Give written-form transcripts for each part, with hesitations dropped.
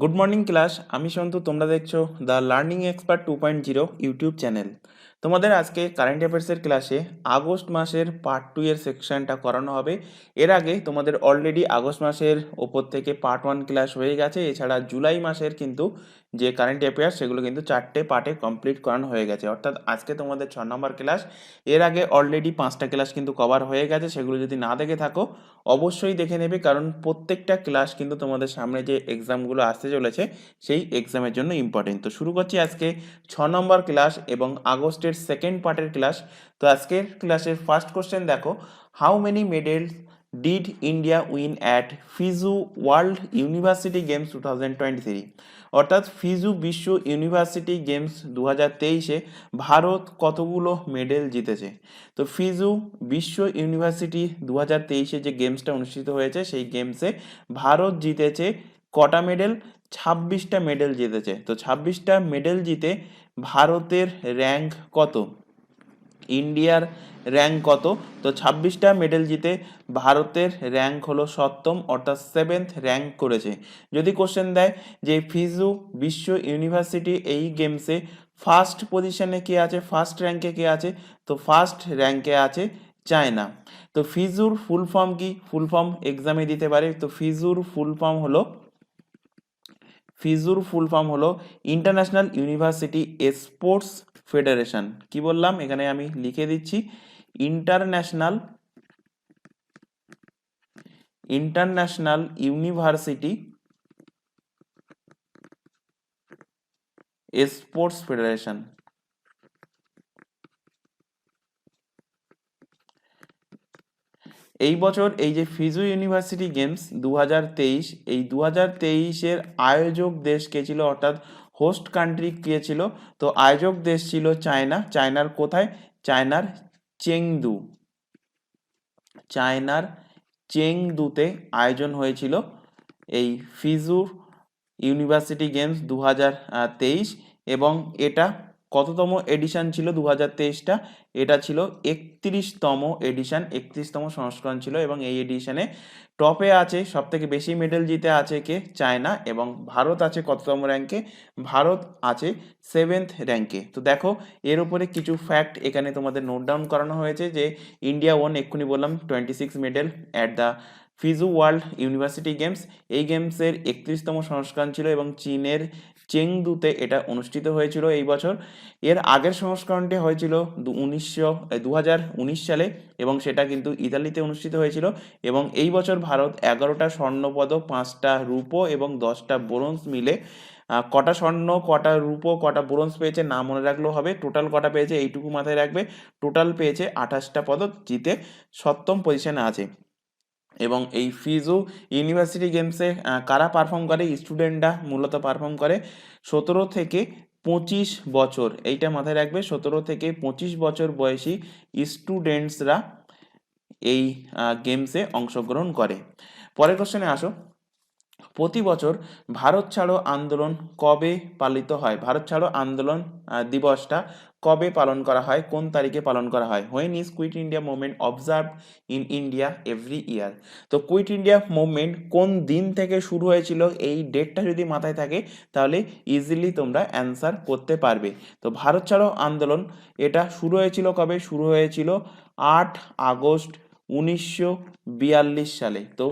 Good morning class, আমি সন্তু। তোমরা দেখছো the learning expert 2.0 YouTube channel. তোমাদের আজকে কারেন্ট অ্যাফেয়ার্সের ক্লাসে আগস্ট মাসের পার্ট 2 এর সেকশনটা করানো হবে। এর আগে তোমাদের অলরেডি আগস্ট মাসের ওপর থেকে পার্ট 1 ক্লাস হয়ে গেছে। এছাড়া জুলাই মাসের কিন্তু যে কারেন্ট অ্যাফেয়ার্স সেগুলো কিন্তু 4টে পার্টে কমপ্লিট করানো হয়ে গেছে, অর্থাৎ আজকে তোমাদের 6 নম্বর ক্লাস। এর আগে অলরেডি 5টা ক্লাস কিন্তু কভার হয়ে গেছে, সেগুলো যদি না দেখে থাকো অবশ্যই দেখে নেবে, কারণ প্রত্যেকটা ক্লাস কিন্তু তোমাদের সামনে যে এক্সামগুলো আসতে চলেছে সেই এক্সামের জন্য ইম্পর্টেন্ট। তো শুরু করছি আজকে 6 নম্বর ক্লাস এবং আগস্টের সেকেন্ড পার্টের ক্লাস। তো আজকের ক্লাসের ফার্স্ট কোশ্চেন দেখো, how many medals did India win at ফিজু world university games 2023? অর্থাৎ ফিজু বিশ্ব ইউনিভার্সিটি গেমস 2023-এ ভারত কতগুলো মেডেল জিতেছে। তো ফিজু বিশ্ব ইউনিভার্সিটি 2023-এ যে গেমসটা অনুষ্ঠিত হয়েছে সেই গেমসে ভারত জিতেছে কটা মেডেল? 26টা মেডেল জিতেছে। তো 26টা মেডেল জিতে ভারতের র্যাঙ্ক কত, ইন্ডিয়ার র্যাঙ্ক কত? তো 26টা মেডেল জিতে ভারতের র্যাঙ্ক হলো 7ম, অর্থাৎ 7th র্যাঙ্ক করেছে। যদি কোশ্চেন দেয় যে ফিজু বিশ্ব ইউনিভার্সিটি এই গেমসে ফার্স্ট পজিশনে কে আছে, ফার্স্ট র্যাঙ্কে কে আছে? তো ফার্স্ট র্যাঙ্কে আছে চায়না। তো ফিজুর ফুল ফর্ম কি? ফুল ফর্ম এক্সামে দিতে পারে। তো ফিজুর ফুল ফর্ম হলো ইন্টারন্যাশনাল ইউনিভার্সিটি স্পোর্টস ফেডারেশন। কি বললাম এখানে আমি লিখে দিচ্ছি, ইন্টারন্যাশনাল ইউনিভার্সিটি স্পোর্টস ফেডারেশন। এই বছর এই যে ফিজু ইউনিভার্সিটি গেমস 2023, এই 2023-এর আয়োজক দেশ কে ছিল, অর্থাৎ হোস্ট কান্ট্রি কে ছিল? তো আয়োজক দেশ ছিল চায়না। চায়নার কোথায়? চায়নার চেংদু। চায়নার চেংদুতে আয়োজন হয়েছিল এই ফিজু ইউনিভার্সিটি গেমস 2023। এবং এটা কততম এডিশন ছিল 2023টা? এটা ছিল 31তম এডিশন, 31তম সংস্করণ ছিল। এবং এই এডিশনে টপে আছে, সব থেকে বেশি মেডেল জিতে আছে কে? চায়না। এবং ভারত আছে কততম র্যাঙ্কে? ভারত আছে 7th র্যাঙ্কে। তো দেখো এর উপরে কিছু ফ্যাক্ট এখানে তোমাদের নোট ডাউন করানো হয়েছে যে ইন্ডিয়া ওয়ান, এক্ষুনি বললাম, 26 medal at the ফিজু world university games. এই গেমসের 31তম সংস্করণ ছিল এবং চীনের চেংদুতে এটা অনুষ্ঠিত হয়েছিল এই বছর। এর আগের সংস্করণটি হয়েছিল 2019 সালে এবং সেটা কিন্তু ইতালিতে অনুষ্ঠিত হয়েছিল। এবং এই বছর ভারত 11টা স্বর্ণপদক, 5টা রূপো এবং 10টা ব্রোঞ্জ মিলে কটা স্বর্ণ, কটা রূপো, কটা ব্রোঞ্জ পেয়েছে না মনে রাখলেও হবে, টোটাল কটা পেয়েছে এইটুকু মাথায় রাখবে। টোটাল পেয়েছে 28টা পদক, জিতে 7ম পজিশনে আছে। এবং এই ফিজু ইউনিভার্সিটি গেমসে কারা পারফর্ম করে? স্টুডেন্টরা মূলত পারফর্ম করে 17 থেকে 25 বছর। এইটা মাথায় রাখবে, 17 থেকে 25 বছর বয়সী স্টুডেন্টসরা এই গেমসে অংশগ্রহণ করে। পরের কোশ্চেনে আসো, প্রতি বছর ভারত ছাড়ো আন্দোলন কবে পালিত হয়? ভারত ছাড়ো আন্দোলন দিবসটা কবে পালন করা হয়, কোন তারিখে পালন করা হয়? When is quite India movement observe in India every year? তো কুইট ইন্ডিয়া মুভমেন্ট কোন দিন থেকে শুরু হয়েছিল, এই ডেটটা যদি মাথায় থাকে তাহলে ইজিলি তোমরা অ্যান্সার করতে পারবে। তো ভারত ছাড়ো আন্দোলন এটা শুরু হয়েছিল কবে? শুরু হয়েছিল 8 আগস্ট 1942 সালে। তো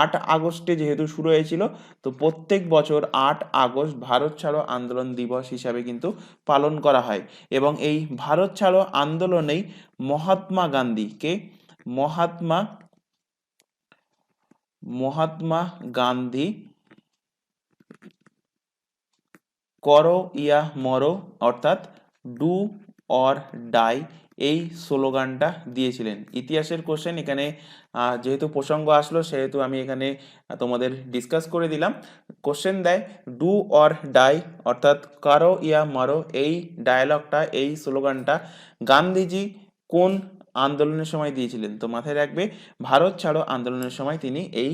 8 আগস্টে যেহেতু শুরু হয়েছিল, তো প্রত্যেক বছর 8 আগস্ট ভারত ছাড়ো আন্দোলন দিবস হিসাবে কিন্তু পালন করা হয়। এবং এই ভারত ছাড়ো আন্দোলনেই মহাত্মা গান্ধীকে, মহাত্মা গান্ধী করো ইয়া মরো, অর্থাৎ ডু অর ডাই, এই স্লোগানটা দিয়েছিলেন। ইতিহাসের কোশ্চেন এখানে যেহেতু প্রসঙ্গ আসলো সেহেতু আমি এখানে তোমাদের ডিসকাস করে দিলাম। কোশ্চেন দেয় ডু অর ডাই, অর্থাৎ কারো ইয়া মারো, এই ডায়লগটা, এই স্লোগানটা গান্ধীজি কোন আন্দোলনের সময় দিয়েছিলেন? তো মাথায় রাখবে ভারত ছাড়ো আন্দোলনের সময় তিনি এই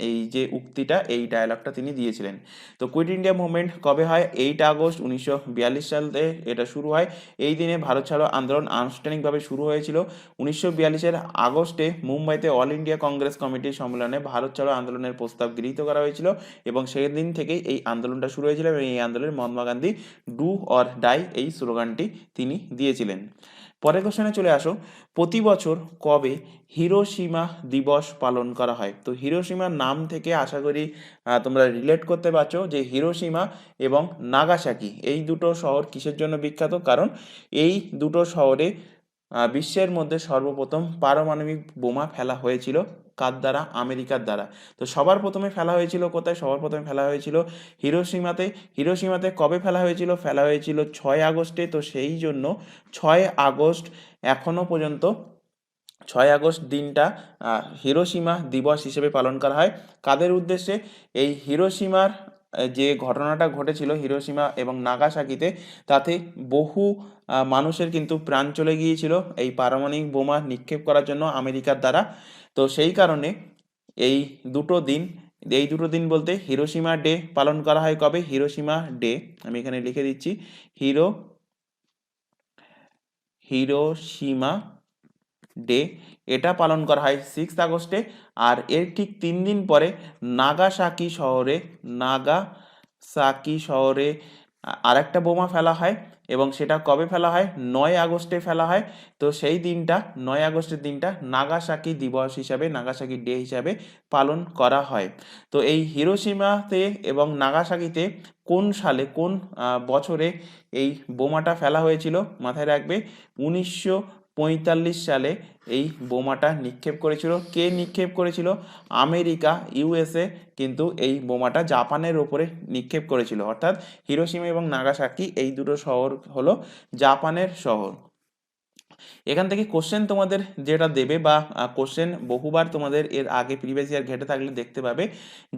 এই যে উক্তিটা, এই ডায়ালগটা তিনি দিয়েছিলেন। তো কুইট ইন্ডিয়া মুভমেন্ট কবে হয়? 8 আগস্ট 1942 সালে এটা শুরু হয়। এই দিনে ভারত ছাড়ো আন্দোলন আনুষ্ঠানিকভাবে শুরু হয়েছিল। 1942-এর আগস্টে মুম্বাইতে অল ইন্ডিয়া কংগ্রেস কমিটির সম্মেলনে ভারত ছাড়ো আন্দোলনের প্রস্তাব গৃহীত করা হয়েছিল এবং সেই দিন থেকেই এই আন্দোলনটা শুরু হয়েছিল এবং এই আন্দোলনে Mahatma Gandhi do or die এই স্লোগানটি তিনি দিয়েছিলেন। পরের কোশ্চেনে চলে আসো, প্রতি বছর কবে হিরোশিমা দিবস পালন করা হয়? তো হিরোশিমার নাম থেকে আশা করি তোমরা রিলেট করতে পারছো যে হিরোশিমা এবং নাগাসাকি এই দুটো শহর কিসের জন্য বিখ্যাত, কারণ এই দুটো শহরে বিশ্বের মধ্যে সর্বপ্রথম পারমাণবিক বোমা ফেলা হয়েছিল কার দ্বারা? আমেরিকার দ্বারা। তো সবার প্রথমে ফেলা হয়েছিল কোথায়? সবার প্রথমে ফেলা হয়েছিল হিরোশিমাতে। হিরোশিমাতে কবে ফেলা হয়েছিল? ফেলা হয়েছিল 6 আগস্টে। তো সেই জন্য 6 আগস্ট এখনো পর্যন্ত 6 আগস্ট দিনটা হিরোশিমা দিবস হিসেবে পালন করা হয়। কাদের উদ্দেশ্যে? এই হিরোশিমার যে ঘটনাটা ঘটেছিল হিরোশিমা এবং নাগাসাকিতে, তাতে বহু মানুষের কিন্তু প্রাণ চলে গিয়েছিল এই পারমাণবিক বোমা নিক্ষেপ করার জন্য আমেরিকার দ্বারা। তো সেই কারণে এই দুটো দিন এই দুটো দিন বলতে হিরোশিমা ডে পালন করা হয় কবে? হিরোশিমা ডে আমি এখানে লিখে দিচ্ছি, হিরোশিমা ডে এটা পালন করা হয় 6 আগস্টে। আর এর ঠিক 3 দিন পরে নাগাসাকি শহরে আরেকটা বোমা ফেলা হয় এবং সেটা কবে ফেলা হয়? 9 আগস্টে ফেলা হয়। তো সেই দিনটা 9 আগস্টের দিনটা নাগাসাকি দিবস হিসাবে, নাগাসাকি ডে হিসাবে পালন করা হয়। তো এই হিরোশিমাতে এবং নাগাসাকিতে কোন সালে, কোন বছরে এই বোমাটা ফেলা হয়েছিল? মাথায় রাখবে 1945 সালে এই বোমাটা নিক্ষেপ করেছিল। কে নিক্ষেপ করেছিল? আমেরিকা, ইউএসএ কিন্তু এই বোমাটা জাপানের ওপরে নিক্ষেপ করেছিল। অর্থাৎ হিরোশিমা এবং নাগাসাকি এই দুটো শহর হলো জাপানের শহর। এখান থেকে কোশ্চেন তোমাদের যেটা দেবে বা কোশ্চেন বহুবার তোমাদের এর আগে প্রিভিয়াস ইয়ার ঘেটে থাকলে দেখতে পাবে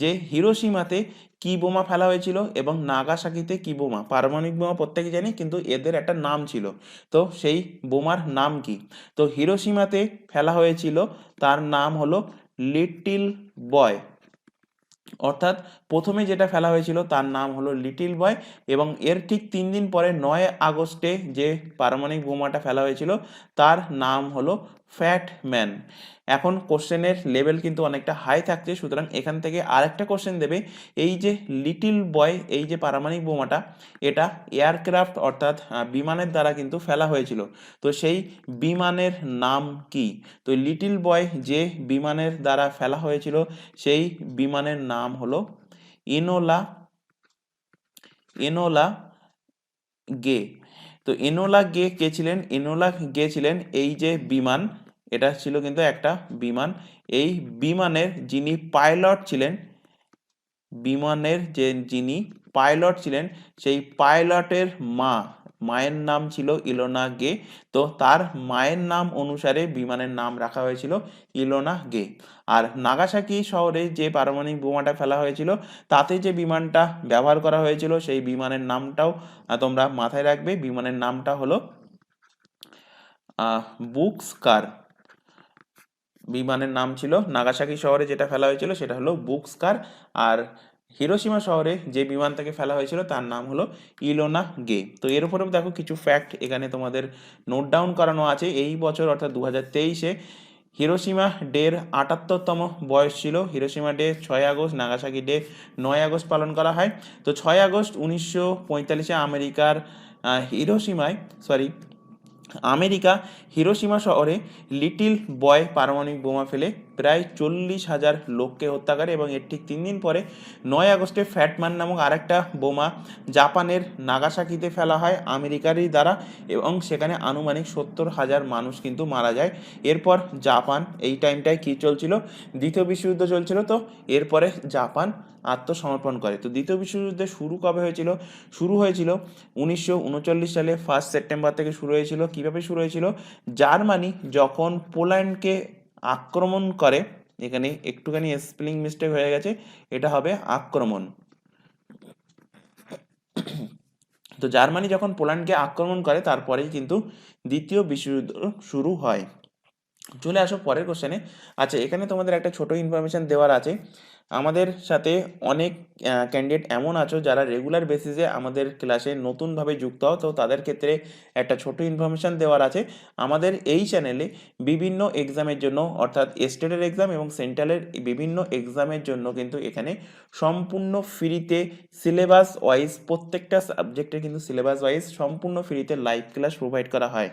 যে হিরোশিমাতে কি বোমা ফেলা হয়েছিল এবং নাগাসাকিতে কি বোমা, পারমাণবিক বোমা প্রত্যেকে জানি, কিন্তু এদের একটা নাম ছিল। তো সেই বোমার নাম কি? তো হিরোশিমাতে ফেলা হয়েছিল, তার নাম হলো লিটল বয়। অর্থাৎ প্রথমে যেটা ফেলা হয়েছিল তার নাম হলো লিটল বয় এবং এর ঠিক 3 দিন পরে 9 আগস্টে যে পারমাণবিক বোমাটা ফেলা হয়েছিল তার নাম হলো ফ্যাট ম্যান। এখন কোশ্চেনের লেভেল কিন্তু অনেকটা হাই থাকছে, সুতরাং এখান থেকে আরেকটা কোশ্চেন দেবে, এই যে লিটল বয়, এই যে পারমাণবিক বোমাটা, এটা এয়ারক্রাফট অর্থাৎ বিমানের দ্বারা কিন্তু ফেলা হয়েছিল। তো সেই বিমানের নাম কি? তো লিটল বয় যে বিমানের দ্বারা ফেলা হয়েছিল সেই বিমানের নাম হলো এনোলা গে। তো এনোলা গে কে ছিলেন? এনোলা গে ছিলেন এই যে বিমান, এটা ছিল কিন্তু একটা বিমান। এই বিমানের যিনি পাইলট ছিলেন, বিমানের যিনি পাইলট ছিলেন, সেই পাইলটের মায়ের নাম ছিল ইলোনা গে। তো তার মায়ের নাম অনুসারে বিমানের নাম রাখা হয়েছিল ইলোনা গে। আর নাগাসাকি শহরে যে পারমাণবিক বোমাটা ফেলা হয়েছিল তাতে যে বিমানটা ব্যবহার করা হয়েছিল সেই বিমানের নামটাও তোমরা মাথায় রাখবে। বিমানের নামটা হলো বুকস্কার। বিমানের নাম ছিল, নাগাসাকি শহরে যেটা ফেলা হয়েছিল সেটা হলো বুকস্কার, আর হিরোশিমা শহরে যে বিমান থেকে ফেলা হয়েছিল তার নাম হলো ইলোনা গে। তো এর উপরেও দেখো কিছু ফ্যাক্ট এখানে তোমাদের নোট ডাউন করানো আছে। এই বছর অর্থাৎ 2023-এ হিরোশিমা ডের 78তম বয়স ছিল। Hiroshima day 6 August, Nagasaki day 9 August পালন করা হয়। তো 6 আগস্ট 1945-এ আমেরিকা হিরোশিমা শহরে লিটল বয় পারমাণবিক বোমা ফেলে প্রায় 40,000 লোককে হত্যা করে এবং এর ঠিক 3 দিন পরে 9 আগস্টে ফ্যাটম্যান নামক আরেকটা বোমা জাপানের নাগাসাকিতে ফেলা হয় আমেরিকারই দ্বারা এবং সেখানে আনুমানিক 70,000 মানুষ কিন্তু মারা যায়। এরপর জাপান, এই টাইমটায় কি চলছিল? দ্বিতীয় বিশ্বযুদ্ধ চলছিল। তো এরপরে জাপান আত্মসমর্পণ করে। তো দ্বিতীয় বিশ্বযুদ্ধ শুরু কবে হয়েছিল? শুরু হয়েছিল 1939 সালে 1 সেপ্টেম্বর থেকে শুরু হয়েছিল। কিভাবে শুরু হয়েছিল? জার্মানি যখন পোল্যান্ডকে আক্রমণ করে, এখানে একটুখানি স্পেলিং মিস্টেক হয়ে গেছে, এটা হবে আক্রমণ। তো জার্মানি যখন পোল্যান্ডকে আক্রমণ করে তারপরেই কিন্তু দ্বিতীয় বিশ্বযুদ্ধ শুরু হয়। চলে আসো পরের কোশ্চেনে। আচ্ছা, এখানে তোমাদের একটা ছোট ইনফরমেশন দেওয়ার আছে। আমাদের সাথে অনেক ক্যান্ডিডেট এমন আছো যারা রেগুলার বেসিসে আমাদের ক্লাসে নতুনভাবে যুক্ত হও, তো তাদের ক্ষেত্রে একটা ছোট ইনফরমেশন দেওয়ার আছে। আমাদের এই চ্যানেলে বিভিন্ন এক্সামের জন্য, অর্থাৎ স্টেটের এক্সাম এবং সেন্ট্রালের বিভিন্ন এক্সামের জন্য কিন্তু এখানে সম্পূর্ণ ফ্রিতে সিলেবাস ওয়াইজ, প্রত্যেকটা সাবজেক্টের কিন্তু সিলেবাস ওয়াইজ সম্পূর্ণ ফ্রিতে লাইভ ক্লাস প্রোভাইড করা হয়।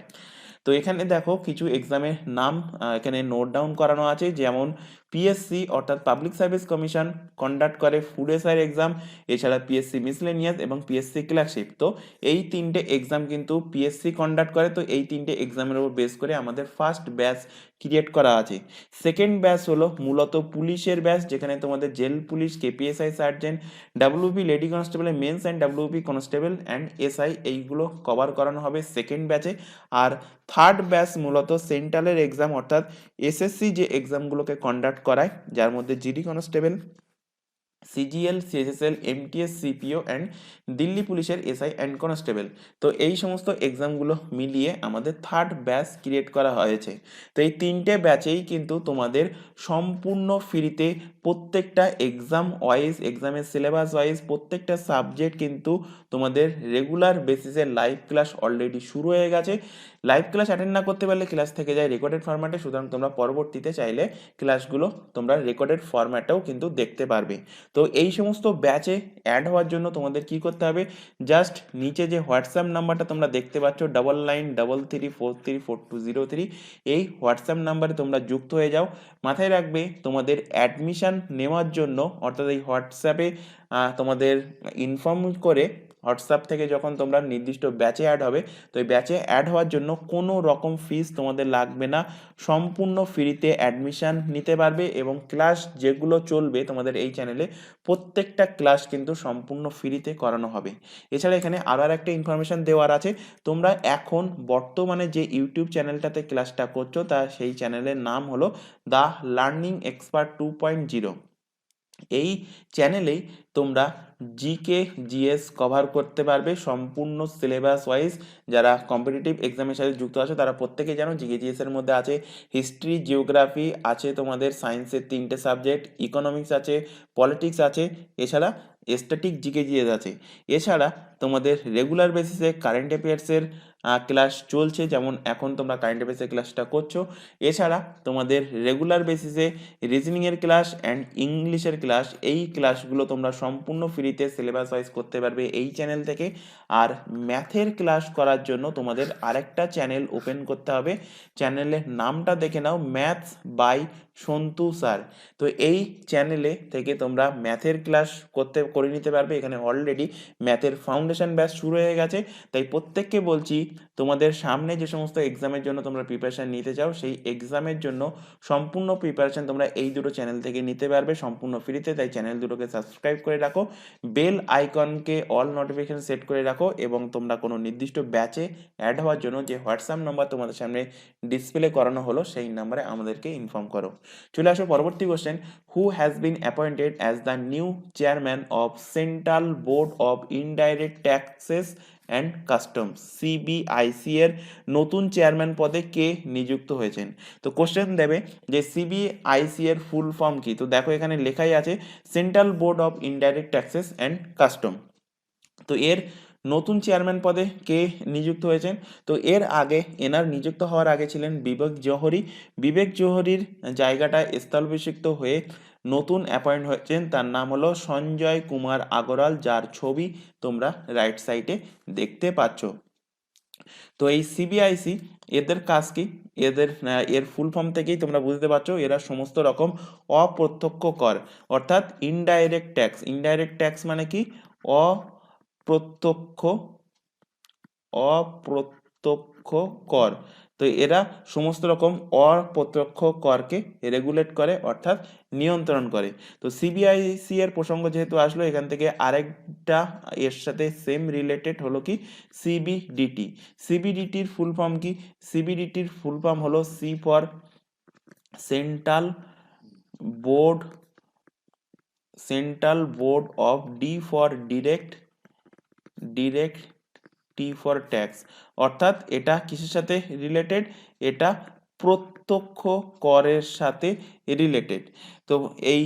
তো এখানে দেখো কিছু এক্সামের নাম এখানে নোট ডাউন করানো আছে, যেমন পিএসসি অর্থাৎ পাবলিক সার্ভিস কমিশন কন্ডাক্ট করে ফুড এসআই এক্সাম, এছাড়া পিএসসি মিসলেনিয়াস এবং পিএসসি ক্লার্কশিপ। তো এই তিনটে এক্সাম কিন্তু পিএসসি কন্ডাক্ট করে। তো এই তিনটে এক্সামের উপর বেস করে আমাদের ফার্স্ট ব্যাচ ক্রিয়েট করা আছে। সেকেন্ড ব্যাচ হলো মূলত পুলিশের ব্যাচ, যেখানে তোমাদের jail police, KPSI sergeant, WP lady কনস্টেবলের men's and WP constable and SI, এইগুলো কভার করানো হবে সেকেন্ড ব্যাচে। আর থার্ড ব্যাচ মূলত সেন্ট্রালের এক্সাম, অর্থাৎ এসএসসি যে এক্সামগুলোকে কন্ডাক্ট করায়, যার মধ্যে GD constable, CGL, CSSL, MTS, CPO and Delhi পুলিশের এসআই অ্যান্ড কনস্টেবল। তো এই সমস্ত এক্সামগুলো মিলিয়ে আমাদের থার্ড ব্যাচ ক্রিয়েট করা হয়েছে। তো এই তিনটে ব্যাচেই কিন্তু তোমাদের সম্পূর্ণ ফ্রিতে প্রত্যেকটা এক্সাম ওয়াইজ, এক্সামের সিলেবাস ওয়াইজ প্রত্যেকটা সাবজেক্ট কিন্তু তোমাদের রেগুলার বেসিসে লাইভ ক্লাস অলরেডি শুরু হয়ে গেছে। লাইভ ক্লাস অ্যাটেন্ড না করতে পারলে ক্লাস থেকে যায় রেকর্ডেড ফরম্যাটে, সুতরাং তোমরা পরবর্তীতে চাইলে ক্লাসগুলো তোমরা রেকর্ডেড ফরম্যাটেও কিন্তু দেখতে পারবে। তো এই সমস্ত ব্যাচে অ্যাড হওয়ার জন্য তোমাদের কি করতে হবে, জাস্ট নিচে যে হোয়াটসঅ্যাপ নাম্বারটা তোমরা দেখতে পাচ্ছ 9933434203, এই হোয়াটসঅ্যাপ নাম্বারে তোমরা যুক্ত হয়ে যাও। মাথায় রাখবে তোমাদের অ্যাডমিশন নেওয়ার জন্য, অর্থাৎ এই হোয়াটসঅ্যাপে তোমাদের ইনফর্ম করে হোয়াটসঅ্যাপ থেকে যখন তোমরা নির্দিষ্ট ব্যাচে অ্যাড হবে, তো এই ব্যাচে অ্যাড হওয়ার জন্য কোনো রকম ফিস তোমাদের লাগবে না। সম্পূর্ণ ফ্রিতে অ্যাডমিশন নিতে পারবে এবং ক্লাস যেগুলো চলবে তোমাদের এই চ্যানেলে প্রত্যেকটা ক্লাস কিন্তু সম্পূর্ণ ফ্রিতে করানো হবে। এছাড়া এখানে আরও একটা ইনফরমেশন দেওয়ার আছে। তোমরা এখন বর্তমানে যে ইউটিউব চ্যানেলটাতে ক্লাসটা করছো, তা সেই চ্যানেলের নাম হলো দ্য লার্নিং এক্সপার্ট 2.0। এই চ্যানেলেই তোমরা জিকে জিএস কভার করতে পারবে সম্পূর্ণ সিলেবাস ওয়াইজ। যারা কম্পিটিটিভ এক্সামের সাথে যুক্ত আছে তারা প্রত্যেকেই জানো জিকে জিএস এর মধ্যে আছে হিস্ট্রি, জিওগ্রাফি আছে, তোমাদের সায়েন্সের 3টে সাবজেক্ট, ইকোনমিক্স আছে, পলিটিক্স আছে, এছাড়া স্ট্যাটিক জিকে জিএস আছে। এছাড়া তোমাদের রেগুলার বেসিসে কারেন্ট অ্যাফেয়ার্সের ক্লাস চলছে, যেমন এখন তোমরা কারেন্ট অ্যাফেয়ার্সের ক্লাসটা করছো। এছাড়া তোমাদের রেগুলার বেসিসে রিজনিংয়ের ক্লাস অ্যান্ড ইংলিশের ক্লাস, এই ক্লাসগুলো তোমরা সম্পূর্ণ ফ্রিতে সিলেবাস ওয়াইজ করতে পারবে এই চ্যানেল থেকে। আর ম্যাথের ক্লাস করার জন্য তোমাদের আরেকটা চ্যানেল ওপেন করতে হবে। চ্যানেলের নামটা দেখে নাও, ম্যাথস বাই সন্তু স্যার। তো এই চ্যানেলে থেকে তোমরা ম্যাথের ক্লাস করে নিতে পারবে। এখানে অলরেডি ম্যাথের ফাউন্ডেশন ব্যাচ শুরু হয়ে গেছে। তাই প্রত্যেককে বলছি, তোমাদের সামনে যে সমস্ত এক্সামের জন্য তোমরা প্রিপারেশান নিতে চাও, সেই এক্সামের জন্য সম্পূর্ণ প্রিপারেশন তোমরা এই দুটো চ্যানেল থেকে নিতে পারবে সম্পূর্ণ ফ্রিতে। তাই চ্যানেল দুটোকে সাবস্ক্রাইব করে রাখো, বেল আইকনকে অল নোটিফিকেশন সেট করে রাখো, এবং তোমরা কোনো নির্দিষ্ট ব্যাচে অ্যাড হওয়ার জন্য যে হোয়াটসঅ্যাপ নাম্বার তোমাদের সামনে ডিসপ্লে করানো হলো সেই নাম্বারে আমাদেরকে ইনফর্ম করো। চলে আসো পরবর্তী question. Who has been appointed as the new chairman of central board of indirect taxes and customs, CBIC এর নতুন চেয়ারম্যান পদে কে নিযুক্ত হয়েছেন? তো কোশ্চেন দেবে যে সিবিআইসি এর ফুল ফর্ম কি। তো দেখো এখানে লেখাই আছে central board of indirect taxes and custom. তো এর নতুন চেয়ারম্যান পদে কে নিযুক্ত হয়েছেন? তো এর আগে, এনার নিযুক্ত হওয়ার আগে ছিলেন বিবেক জোহরি। বিবেক জোহরির জায়গাটায় স্থলাভিষিক্ত হয়ে নতুন অ্যাপয়েন্ট হয়েছেন, তার নাম হলো সঞ্জয় কুমার আগরওয়াল, যার ছবি তোমরা রাইট সাইডে দেখতে পাচ্ছ। তো এই সিবিআইসি এদের কাজ কি? এর ফুল ফর্ম থেকেই তোমরা বুঝতে পারছো, এরা সমস্ত রকম অপ্রত্যক্ষ কর, অর্থাৎ ইনডাইরেক্ট ট্যাক্স। ইনডাইরেক্ট ট্যাক্স মানে কি? অপ্রত্যক্ষ অপ্রত্যক্ষ কর। তো এরা সমস্ত রকম অপ্রত্যক্ষ করকে রেগুলেট করে, অর্থাৎ নিয়ন্ত্রণ করে। তো সিবিআইসি এর প্রসঙ্গ যেহেতু আসলো, এখান থেকে আরেকটা এর সাথে সেম রিলেটেড হলো কি, সিবিডিটি। সিবিডিটির ফুল ফর্ম কি? সিবিডিটির ফুল ফর্ম হলো C for central board, central board of, D for direct, T for tax. অর্থাৎ এটা কিসের সাথে রিলেটেড? এটা প্রত্যক্ষ করের সাথে রিলেটেড। তো এই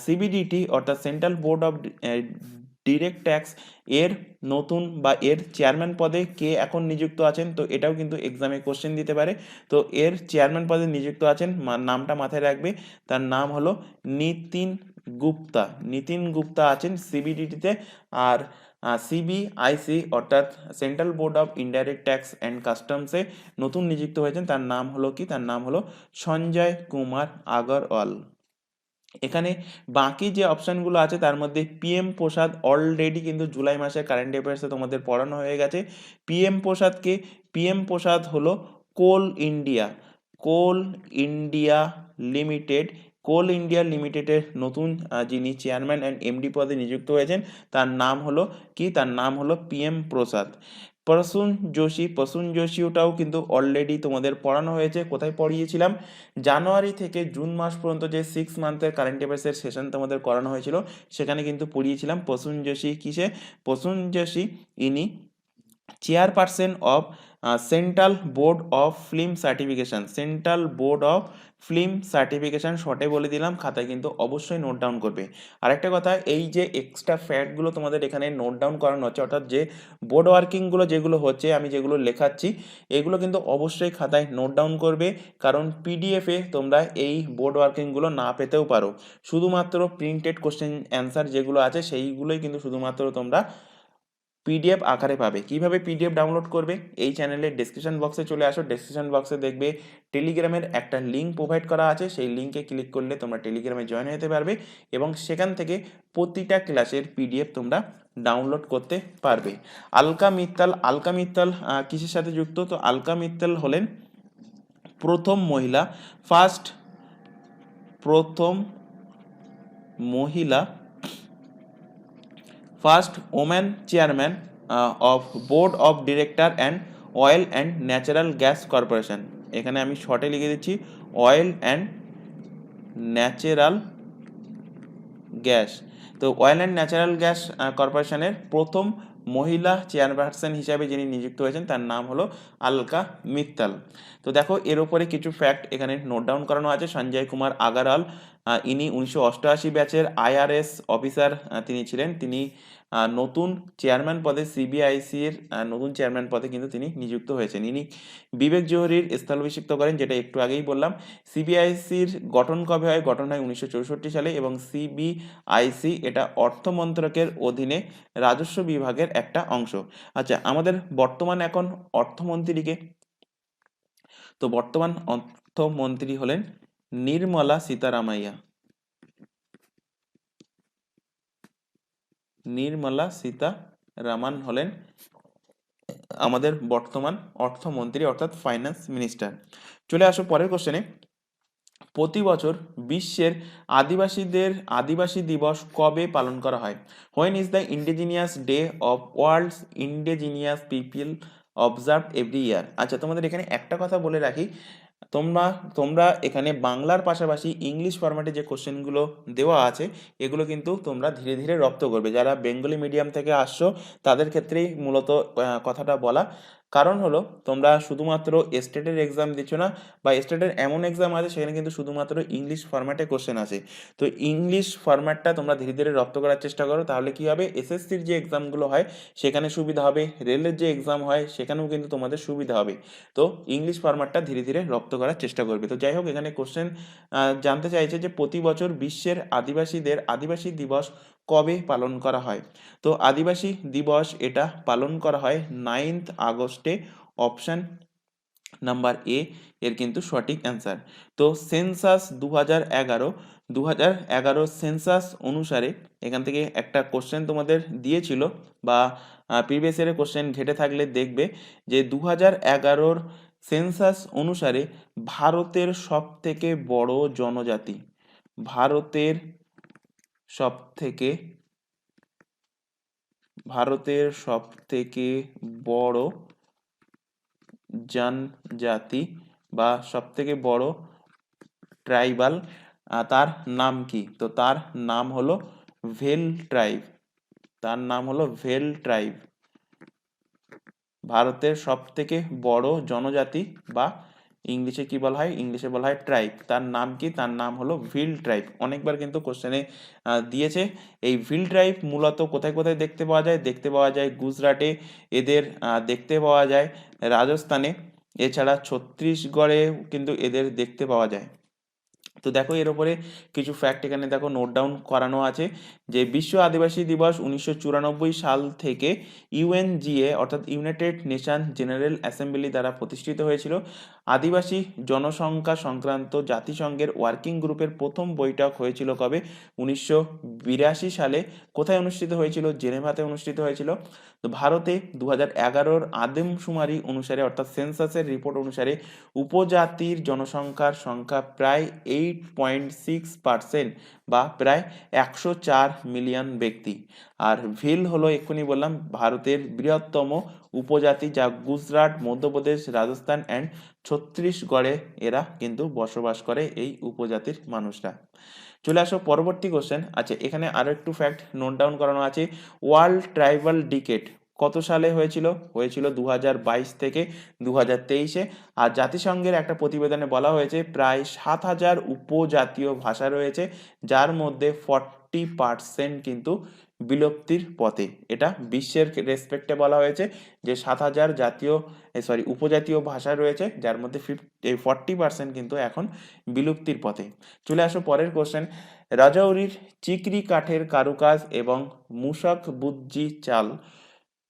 সিবিডিটি অর্থাৎ central board of direct tax এর নতুন বা এর চেয়ারম্যান পদে কে এখন নিযুক্ত আছেন, তো এটাও কিন্তু এক্সামে কোশ্চেন দিতে পারে। তো এর চেয়ারম্যান পদে নিযুক্ত আছেন, নামটা মাথায় রাখবে, তার নাম হলো নিতিন গুপ্তা। নিতিন গুপ্তা আছেন সিবিডিটিতে। আর সিবিআইসি অর্থাৎ central board of indirect tax and কাস্টমসে নতুন নিযুক্ত হয়েছেন, তার নাম হলো কি, তার নাম হলো সঞ্জয় কুমার আগরওয়াল। এখানে বাকি যে অপশানগুলো আছে তার মধ্যে পিএম প্রসাদ অলরেডি কিন্তু জুলাই মাসে কারেন্ট অ্যাফেয়ার্সে তোমাদের পড়ানো হয়ে গেছে। পিএম প্রসাদকে, পিএম প্রসাদ হলো কোল ইন্ডিয়া, কোল ইন্ডিয়া লিমিটেড, কোল ইন্ডিয়া লিমিটেডের নতুন যিনি চেয়ারম্যান অ্যান্ড এমডি পদে নিযুক্ত হয়েছেন তার নাম হলো কি, তার নাম হলো পিএম প্রসাদ। প্রসূন যোশীটাও কিন্তু অলরেডি তোমাদের পড়ানো হয়েছে। কোথায় পড়িয়েছিলাম? জানুয়ারি থেকে জুন মাস পর্যন্ত যে 6 মান্থের কারেন্ট অ্যাফেয়ার্সের সেশন তোমাদের করানো হয়েছিল সেখানে কিন্তু পড়িয়েছিলাম প্রসূন যোশী কিসে। প্রসূন যোশী ইনি chairperson of central board of film certification, central board of film certification শর্টে বলে দিলাম, খাতায় কিন্তু অবশ্যই নোট ডাউন করবে। আরেকটা কথা, এই যে এক্সট্রা ফ্যাক্টগুলো তোমাদের এখানে নোট ডাউন করানো হচ্ছে, অর্থাৎ যে বোর্ড ওয়ার্কিংগুলো যেগুলো হচ্ছে আমি যেগুলো লেখাচ্ছি এগুলো কিন্তু অবশ্যই খাতায় নোট ডাউন করবে, কারণ পিডিএফে তোমরা এই বোর্ড ওয়ার্কিংগুলো না পেতেও পারো। শুধুমাত্র প্রিন্টেড কোশ্চেন অ্যান্সার যেগুলো আছে সেইগুলোই কিন্তু শুধুমাত্র তোমরা পিডিএফ আকারে পাবে। কিভাবে পিডিএফ ডাউনলোড করবে? এই চ্যানেলের ডেসক্রিপশন বক্সে চলে আসো, ডেসক্রিপশন বক্সে দেখবে টেলিগ্রামের একটা লিঙ্ক প্রোভাইড করা আছে, সেই লিঙ্কে ক্লিক করলে তোমরা টেলিগ্রামে জয়েন হতে পারবে এবং সেখান থেকে প্রতিটা ক্লাসের পিডিএফ তোমরা ডাউনলোড করতে পারবে। আলকা মিত্তাল, আলকা মিত্তাল কিসের সাথে যুক্ত? তো আলকা মিত্তাল হলেন প্রথম মহিলা, প্রথম মহিলা, first woman chairman of board of director and oil and natural gas corporation. এখানে আমি শর্টে লিখে দিচ্ছি অয়েল অ্যান্ড ন্যাচারাল গ্যাস। তো অয়েল অ্যান্ড ন্যাচারাল গ্যাস কর্পোরেশনের প্রথম মহিলা চেয়ারপারসন হিসাবে যিনি নিযুক্ত হয়েছেন তার নাম হলো আলকা মিত্তাল। তো দেখো এর উপরে কিছু ফ্যাক্ট এখানে নোট ডাউন করানো আছে। সঞ্জয় কুমার আগারওয়াল, ইনি 1988 ব্যাচের আইআরএস অফিসার তিনি ছিলেন। তিনি নতুন চেয়ারম্যান পদে, সিবিআইসি এর নতুন চেয়ারম্যান পদে কিন্তু তিনি নিযুক্ত হয়েছেন। ইনি বিবেক জোহরির স্থলাভিষিক্ত করেন, যেটা একটু আগেই বললাম। সিবিআইসির গঠন কবে হয়? গঠন হয় 1964 সালে এবং সিবিআইসি এটা অর্থ মন্ত্রকের অধীনে রাজস্ব বিভাগের একটা অংশ। আচ্ছা, আমাদের বর্তমান এখন অর্থমন্ত্রীকে, তো বর্তমান অর্থমন্ত্রী হলেন নির্মলা সীতারামাইয়া। নির্মলা সীতারামান হলেন আমাদের বর্তমান অর্থমন্ত্রী অর্থাৎ ফাইন্যান্স মিনিস্টার। চলে আসো পরের কোশ্চেনে। প্রতি বছর বিশ্বের আদিবাসী দিবস কবে পালন করা হয়? When is the indigenous day of world's indigenous people observe every year? আচ্ছা, তোমাদের এখানে একটা কথা বলে রাখি, তোমরা তোমরা এখানে বাংলার পাশাপাশি ইংলিশ ফরম্যাটে যে কোশ্চেনগুলো দেওয়া আছে এগুলো কিন্তু তোমরা ধীরে ধীরে রপ্ত করবে। যারা বেঙ্গলি মিডিয়াম থেকে আসছো তাদের ক্ষেত্রেই মূলত কথাটা বলা। কারণ হলো তোমরা শুধুমাত্র স্টেটের এক্সাম দিচ্ছ না, বা স্টেটের এমন এক্সাম আছে সেখানে কিন্তু শুধুমাত্র ইংলিশ ফরম্যাটে কোশ্চেন আছে। তো ইংলিশ ফরম্যাটটা তোমরা ধীরে ধীরে রপ্ত করার চেষ্টা করো, তাহলে কি হবে, এসএসসির যে এক্সামগুলো হয় সেখানে সুবিধা হবে, রেলের যে এক্সাম হয় সেখানেও কিন্তু তোমাদের সুবিধা হবে। তো ইংলিশ ফরম্যাটটা ধীরে ধীরে রপ্ত করার চেষ্টা করবে। তো যাই হোক, এখানে কোশ্চেন জানতে চাইছে যে প্রতি বছর বিশ্বের আদিবাসী দিবস কবে পালন করা হয়? তো আদিবাসী দিবস এটা পালন করা হয় 9 আগস্টে। অপশান নাম্বার এ এর কিন্তু সঠিক অ্যান্সার। তো সেন্সাস 2011 সেন্সাস অনুসারে এখান থেকে একটা কোশ্চেন তোমাদের দিয়েছিল, বা প্রিভিয়াস ইয়ারের কোশ্চেন ঘেটে থাকলে দেখবে যে 2011 সেন্সাস অনুসারে ভারতের সব থেকে বড় জনজাতি, ভারতের সব থেকে বড় জনজাতি বা সব থেকে বড় ট্রাইবাল, তার নাম কি? তো তার নাম হলো ভেল ট্রাইব। তার নাম হলো ভেল ট্রাইব। ভারতের সব থেকে বড় জনজাতি বা ইংলিশে কি বলা হয়? ইংলিশে বলা হয় ট্রাইব। তার নাম কি? তার নাম হলো ভিল ট্রাইব। অনেকবার কিন্তু কোশ্চেনে দিয়েছে। এই ভিল ট্রাইব মূলত কোথায় কোথায় দেখতে পাওয়া যায়? দেখতে পাওয়া যায় গুজরাটে, এদের দেখতে পাওয়া যায় রাজস্থানে, এছাড়া ছত্তিশগড়েও কিন্তু এদের দেখতে পাওয়া যায়। তো দেখো এর উপরে কিছু ফ্যাক্ট এখানে দেখো নোট ডাউন করানো আছে যে বিশ্ব আদিবাসী দিবস 1994 সাল থেকে ইউএনজিএ অর্থাৎ ইউনাইটেড নেশন জেনারেল অ্যাসেম্বলি দ্বারা প্রতিষ্ঠিত হয়েছিল। আদিবাসী জনসংখ্যা সংক্রান্ত জাতিসংঘের ওয়ার্কিং গ্রুপের প্রথম বৈঠক হয়েছিল কবে? 1982 সালে। কোথায় অনুষ্ঠিত হয়েছিল? জেনেভাতে অনুষ্ঠিত হয়েছিল। তো ভারতে 2011-র আদমশুমারি অনুসারে অর্থাৎ সেন্সাসের রিপোর্ট অনুসারে উপজাতির জনসংখ্যার সংখ্যা প্রায় 8.6% বা প্রায় 104 মিলিয়ন ব্যক্তি। আর ভিল হলো এক্ষুনি বললাম ভারতের বৃহত্তম উপজাতি, যা গুজরাট, মধ্যপ্রদেশ, রাজস্থান অ্যান্ড ছত্তিশগড়ে এরা কিন্তু বসবাস করে এই উপজাতির মানুষরা। চলে আসো পরবর্তী কোশ্চেন। আচ্ছা, এখানে আরো একটু ফ্যাক্ট নোট ডাউন করানো আছে। ওয়ার্ল্ড ট্রাইবাল ডিকেট কত সালে হয়েছিল? হয়েছিল 2022 থেকে 2023-এ। আর জাতিসংঘের একটা প্রতিবেদনে বলা হয়েছে প্রায় 7,000 উপজাতীয় ভাষা রয়েছে, যার মধ্যে 40% কিন্তু বিলুপ্তির পথে। এটা বিশ্বের রেসপেক্টে বলা হয়েছে যে 7,000 উপজাতীয় ভাষা রয়েছে, যার মধ্যে 40% কিন্তু এখন বিলুপ্তির পথে। চলে আসো পরের কোশ্চেন। রাজৌরির চিকরি কাঠের কারুকাজ এবং মুশক বুজ্জি চাল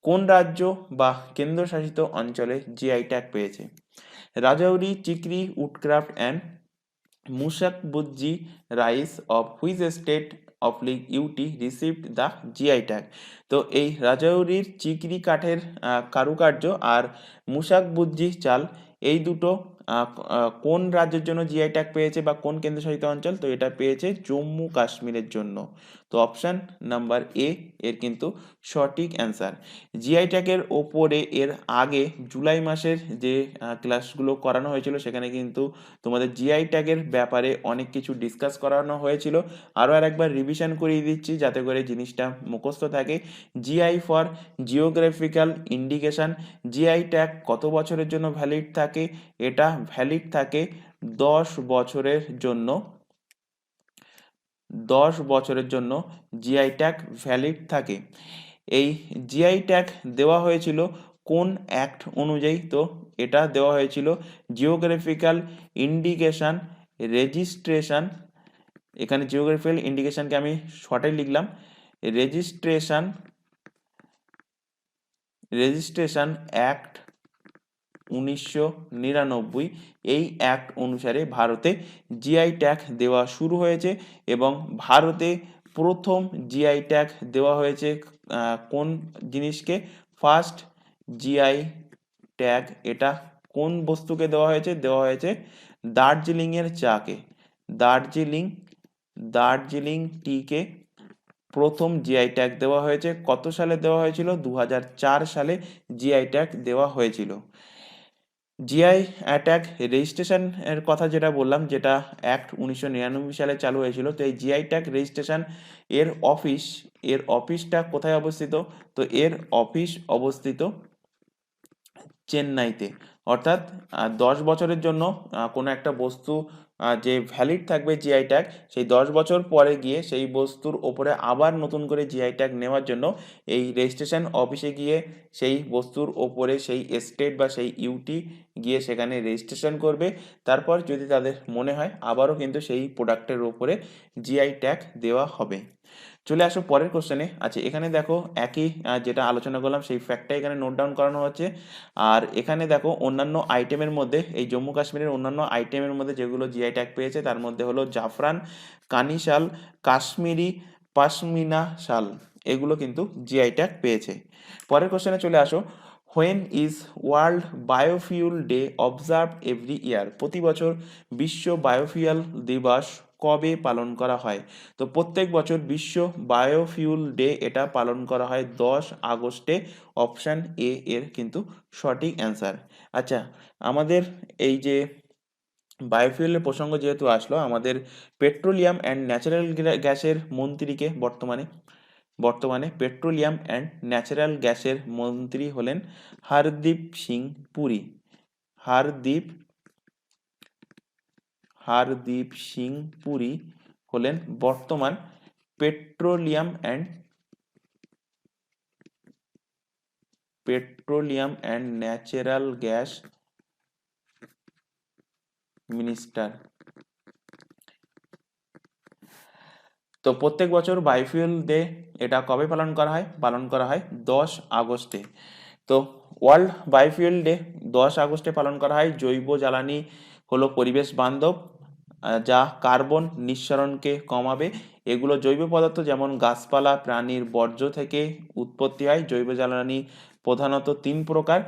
কোন রাজ্য বা কেন্দ্রশাসিত অঞ্চলে জিআই ট্যাগ পেয়েছে? Rajouri chikri woodcraft and Mushqbudji rice of which state of UT received the GI tag? তো এই রাজৌরির চিকরি কাঠের কারুকার্য আর মুশাকবুজ্জি চাল এই দুটো কোন রাজ্যের জন্য জিআই ট্যাগ পেয়েছে বা কোন কেন্দ্রশাসিত অঞ্চল? তো এটা পেয়েছে জম্মু কাশ্মীরের জন্য। তো অপশন নাম্বার এ এর কিন্তু সঠিক অ্যান্সার। জিআই ট্যাগের ওপরে এর আগে জুলাই মাসের যে ক্লাসগুলো করানো হয়েছিল সেখানে কিন্তু তোমাদের জিআই ট্যাগের ব্যাপারে অনেক কিছু ডিসকাস করানো হয়েছিল। আরও একবার রিভিশন করিয়ে দিচ্ছি যাতে করে জিনিসটা মুখস্থ থাকে। GI for geographical indication. GI tag কত বছরের জন্য ভ্যালিড থাকে? এটা ভ্যালিড থাকে 10 বছরের জন্য। 10 বছরের জন্য জিআই ট্যাগ ভ্যালিড থাকে। এই জিআই ট্যাগ দেওয়া হয়েছিল কোন অ্যাক্ট অনুযায়ী? তো এটা দেওয়া হয়েছিল জিওগ্রাফিক্যাল ইন্ডিকেশন রেজিস্ট্রেশন। এখানে জিওগ্রাফিক্যাল ইন্ডিকেশনকে আমি শর্টে লিখলাম রেজিস্ট্রেশন অ্যাক্ট 1999। এই অ্যাক্ট অনুসারে ভারতে জিআই ট্যাগ দেওয়া শুরু হয়েছে এবং ভারতে প্রথম জিআই ট্যাগ দেওয়া হয়েছে কোন জিনিসকে? ফার্স্ট জিআই ট্যাগ এটা কোন বস্তুকে দেওয়া হয়েছে? দেওয়া হয়েছে দার্জিলিংয়ের চাকে। দার্জিলিং টিকে প্রথম জিআই ট্যাগ দেওয়া হয়েছে। কত সালে দেওয়া হয়েছিল? 2004 সালে জিআই ট্যাগ দেওয়া হয়েছিল। জিআই ট্যাগ রেজিস্ট্রেশন এর কথা যেটা বললাম, যেটা অ্যাক্ট 1999 সালে চালু হয়েছিল। তো এই জিআই ট্যাগ রেজিস্ট্রেশন এর অফিসটা কোথায় অবস্থিত? তো এর অফিস অবস্থিত চেন্নাইতে। অর্থাৎ 10 বছরের জন্য কোনো একটা বস্তু যে ভ্যালিড থাকবে জিআই ট্যাগ, সেই 10 বছর পরে গিয়ে সেই বস্তুর ওপরে আবার নতুন করে জিআই ট্যাগ নেওয়ার জন্য এই রেজিস্ট্রেশন অফিসে গিয়ে সেই বস্তুর ওপরে সেই স্টেট বা সেই ইউটি গিয়ে সেখানে রেজিস্ট্রেশন করবে। তারপর যদি তাদের মনে হয় আবারও কিন্তু সেই প্রোডাক্টের ওপরে জিআই ট্যাগ দেওয়া হবে। চলে আসো পরের কোশ্চেনে। আচ্ছা, এখানে দেখো একই যেটা আলোচনা করলাম সেই ফ্যাক্টটা এখানে নোট ডাউন করানো হচ্ছে। আর এখানে দেখো অন্যান্য আইটেমের মধ্যে এই জম্মু কাশ্মীরের অন্যান্য আইটেমের মধ্যে যেগুলো জিআই ট্যাগ পেয়েছে তার মধ্যে হলো জাফরান, কানি শাল, কাশ্মীরি পাশমিনা শাল, এগুলো কিন্তু জিআই ট্যাগ পেয়েছে। পরের কোশ্চেনে চলে আসো। When is world biofuel day observe every year? প্রতি বছর বিশ্ব বায়োফিউল দিবস কবে পালন করা হয়? তো প্রত্যেক বছর বিশ্ব বায়োফিউল ডে এটা পালন করা হয় 10 আগস্টে। অপশান এ এর কিন্তু সঠিক অ্যান্সার। আচ্ছা, আমাদের এই যে বায়োফিউলের প্রসঙ্গ যেহেতু আসলো, আমাদের পেট্রোলিয়াম অ্যান্ড ন্যাচারাল গ্যাসের মন্ত্রীকে বর্তমানে পেট্রোলিয়াম অ্যান্ড ন্যাচারাল গ্যাসের মন্ত্রী হলেন হরদীপ সিং পুরী। হরদীপ হরদীপ সিং পুরী হলেন বর্তমান petroleum and natural gas minister. তো প্রত্যেক বছর বায়োফুয়েল ডে এটা কবে পালন করা হয়? পালন করা হয় 10 আগস্টে। তো ওয়ার্ল্ড বায়োফুয়েল ডে 10 আগস্টে পালন করা হয়। জৈব জ্বালানি হলো পরিবেশ বান্ধব যা কার্বন নিঃসরণকে কমাবে। এগুলো জৈব পদার্থ যেমন গাছপালা প্রাণীর বর্জ্য থেকে উৎপত্তি হয়। জৈব জ্বালানি প্রধানত 3 প্রকার।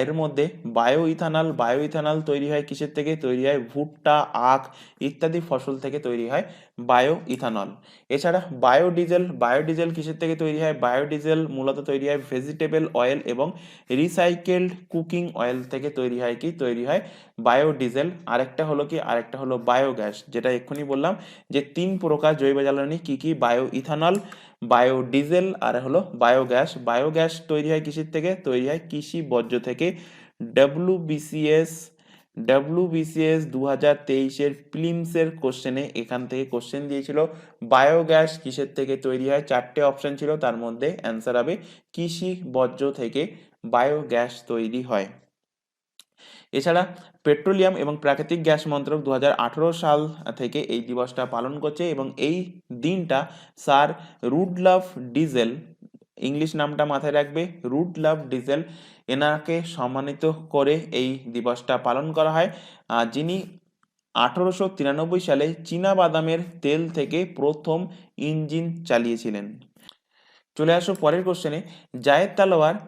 এর মধ্যে বায়ো ইথানল তৈরি হয় কিসের থেকে? তৈরি হয় ভুট্টা, আখ ইত্যাদি ফসল থেকে তৈরি হয় বায়ো ইথানল। এছাড়া বায়োডিজেল কিসের থেকে তৈরি হয়? বায়োডিজেল মূলত তৈরি হয় ভেজিটেবল অয়েল এবং রিসাইকেলড কুকিং অয়েল থেকে তৈরি হয় বায়োডিজেল। আরেকটা হলো বায়োগ্যাস, যেটা এক্ষুনি বললাম যে 3 প্রকার জৈব জ্বালানি কি কি? বায়ো ইথানল, বায়োডিজেল আর হলো বায়োগ্যাস। বায়োগ্যাস তৈরি হয় কিসের থেকে? তৈরি হয় কৃষি বর্জ্য থেকে। ডব্লিউবিসিএস 2023-এর প্রিলিমসের কোশ্চেনে এখান থেকে কোশ্চেন দিয়েছিল বায়োগ্যাস কিসের থেকে তৈরি হয়। 4টে অপশন ছিল, তার মধ্যে অ্যান্সার হবে কৃষি বর্জ্য থেকে বায়োগ্যাস তৈরি হয়। এছাড়া পেট্রোলিয়াম এবং প্রাকৃতিক গ্যাস মন্ত্রক 2018 সাল থেকে এই দিবসটা পালন করছে এবং এই দিনটা স্যার রুডলফ ডিজেল, ইংলিশ নামটা মাথায় রাখবে, রুডলফ ডিজেল, এনাকে সম্মানিত করে এই দিবসটা পালন করা হয়। যিনি 1893 সালে চীনা বাদামের তেল থেকে প্রথম ইঞ্জিন চালিয়েছিলেন। চলে আসো পরের কোশ্চেনে। জায়েদ তালোয়ার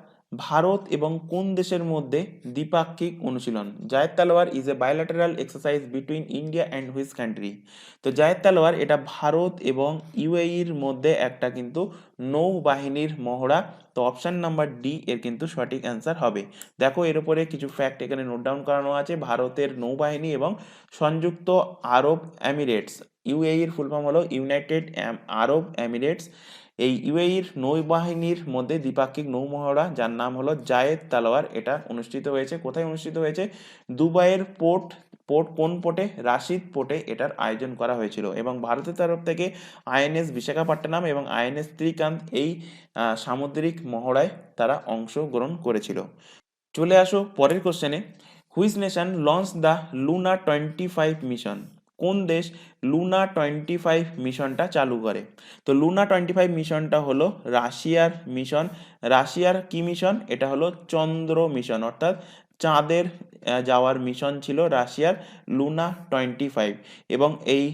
ভারত এবং কোন দেশের মধ্যে দ্বিপাক্ষিক অনুশীলন? Zayed Talwar is a bilateral exercise between India and which country? তো জায়েদ তালোয়ার এটা ভারত এবং ইউএইর মধ্যে একটা কিন্তু নৌবাহিনীর মহড়া। তো অপশন নাম্বার ডি এর কিন্তু সঠিক অ্যান্সার হবে। দেখো এর উপরে কিছু ফ্যাক্ট এখানে নোট ডাউন করানো আছে। ভারতের নৌবাহিনী এবং সংযুক্ত আরব এমিরেটস, ইউএইর ফুল ফর্ম হলো ইউনাইটেড আরব এমিরেটস, এই ইউএইর নৌবাহিনীর মধ্যে দ্বিপাক্ষিক নৌমহড়া যার নাম হলো জায়েদ তালোয়ার, এটা অনুষ্ঠিত হয়েছে। কোথায় অনুষ্ঠিত হয়েছে? দুবাইয়ের কোন পোর্টে? রাশিদ পোর্টে এটার আয়োজন করা হয়েছিল এবং ভারতের তরফ থেকে আইএনএস বিশাখাপট্টনম এবং আইএনএস ত্রিকান্ত এই সামুদ্রিক মহড়ায় তারা অংশগ্রহণ করেছিল। চলে আসো পরের কোশ্চেনে। Which nation launch the Luna 25 mission? কোন দেশ লুনা 25 মিশনটা চালু করে? তো লুনা 25 মিশনটা হলো রাশিয়ার মিশন। রাশিয়ার কি মিশন? এটা হলো চন্দ্র মিশন, অর্থাৎ চাঁদের যাওয়ার মিশন ছিল রাশিয়ার লুনা 25। এবং এই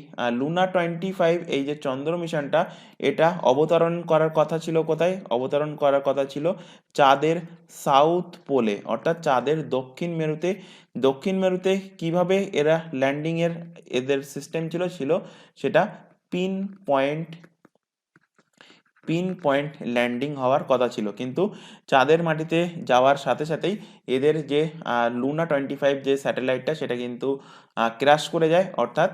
লুনা 25 এই যে চন্দ্র মিশনটা, এটা অবতরণ করার কথা ছিল কোথায়? অবতরণ করার কথা ছিল চাঁদের সাউথ পোলে, অর্থাৎ চাঁদের দক্ষিণ মেরুতে। দক্ষিণ মেরুতে কিভাবে এরা এদের সিস্টেম ছিল সেটা পিন পয়েন্ট ল্যান্ডিং হওয়ার কথা ছিল, কিন্তু চাঁদের মাটিতে যাওয়ার সাথে সাথেই এদের যে লুনা 25 যে স্যাটেলাইটটা সেটা কিন্তু ক্র্যাশ করে যায়, অর্থাৎ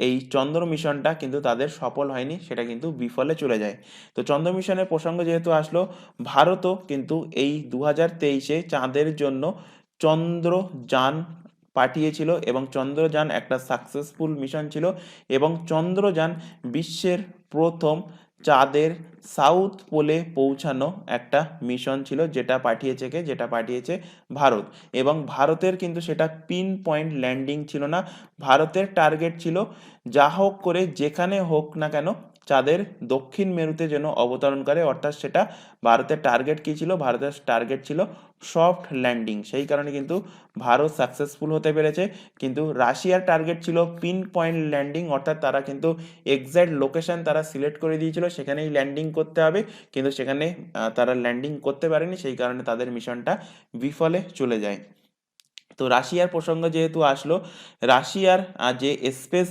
এই চন্দ্র মিশনটা কিন্তু তাদের সফল হয়নি, সেটা কিন্তু বিফলে চলে যায়। তো চন্দ্র মিশনের প্রসঙ্গ যেহেতু আসলো, ভারতও কিন্তু এই 2023-এ চাঁদের জন্য চন্দ্রযান পাঠিয়েছিল এবং চন্দ্রযান একটা সাকসেসফুল মিশন ছিল এবং চন্দ্রযান বিশ্বের প্রথম চাঁদের সাউথ পোলে পৌঁছানো একটা মিশন ছিল, যেটা পাঠিয়েছে ভারত। এবং ভারতের কিন্তু সেটা পিন পয়েন্ট ল্যান্ডিং ছিল না। ভারতের টার্গেট ছিল যা হোক করে যেখানে হোক না কেন চাঁদের দক্ষিণ মেরুতে যেন অবতরণ করে, অর্থাৎ সেটা ভারতের টার্গেট কি ছিল? ভারতের টার্গেট ছিল সফট ল্যান্ডিং। সেই কারণে কিন্তু ভারত সাকসেসফুল হতে পেরেছে। কিন্তু রাশিয়ার টার্গেট ছিল পিন পয়েন্ট ল্যান্ডিং, অর্থাৎ তারা কিন্তু এক্স্যাক্ট লোকেশন তারা সিলেক্ট করে দিয়েছিল, সেখানেই ল্যান্ডিং করতে হবে, কিন্তু সেখানে তারা ল্যান্ডিং করতে পারেনি, সেই কারণে তাদের মিশনটা বিফলে চলে যায়। তো রাশিয়ার প্রসঙ্গ যেহেতু আসলো, রাশিয়ার স্পেস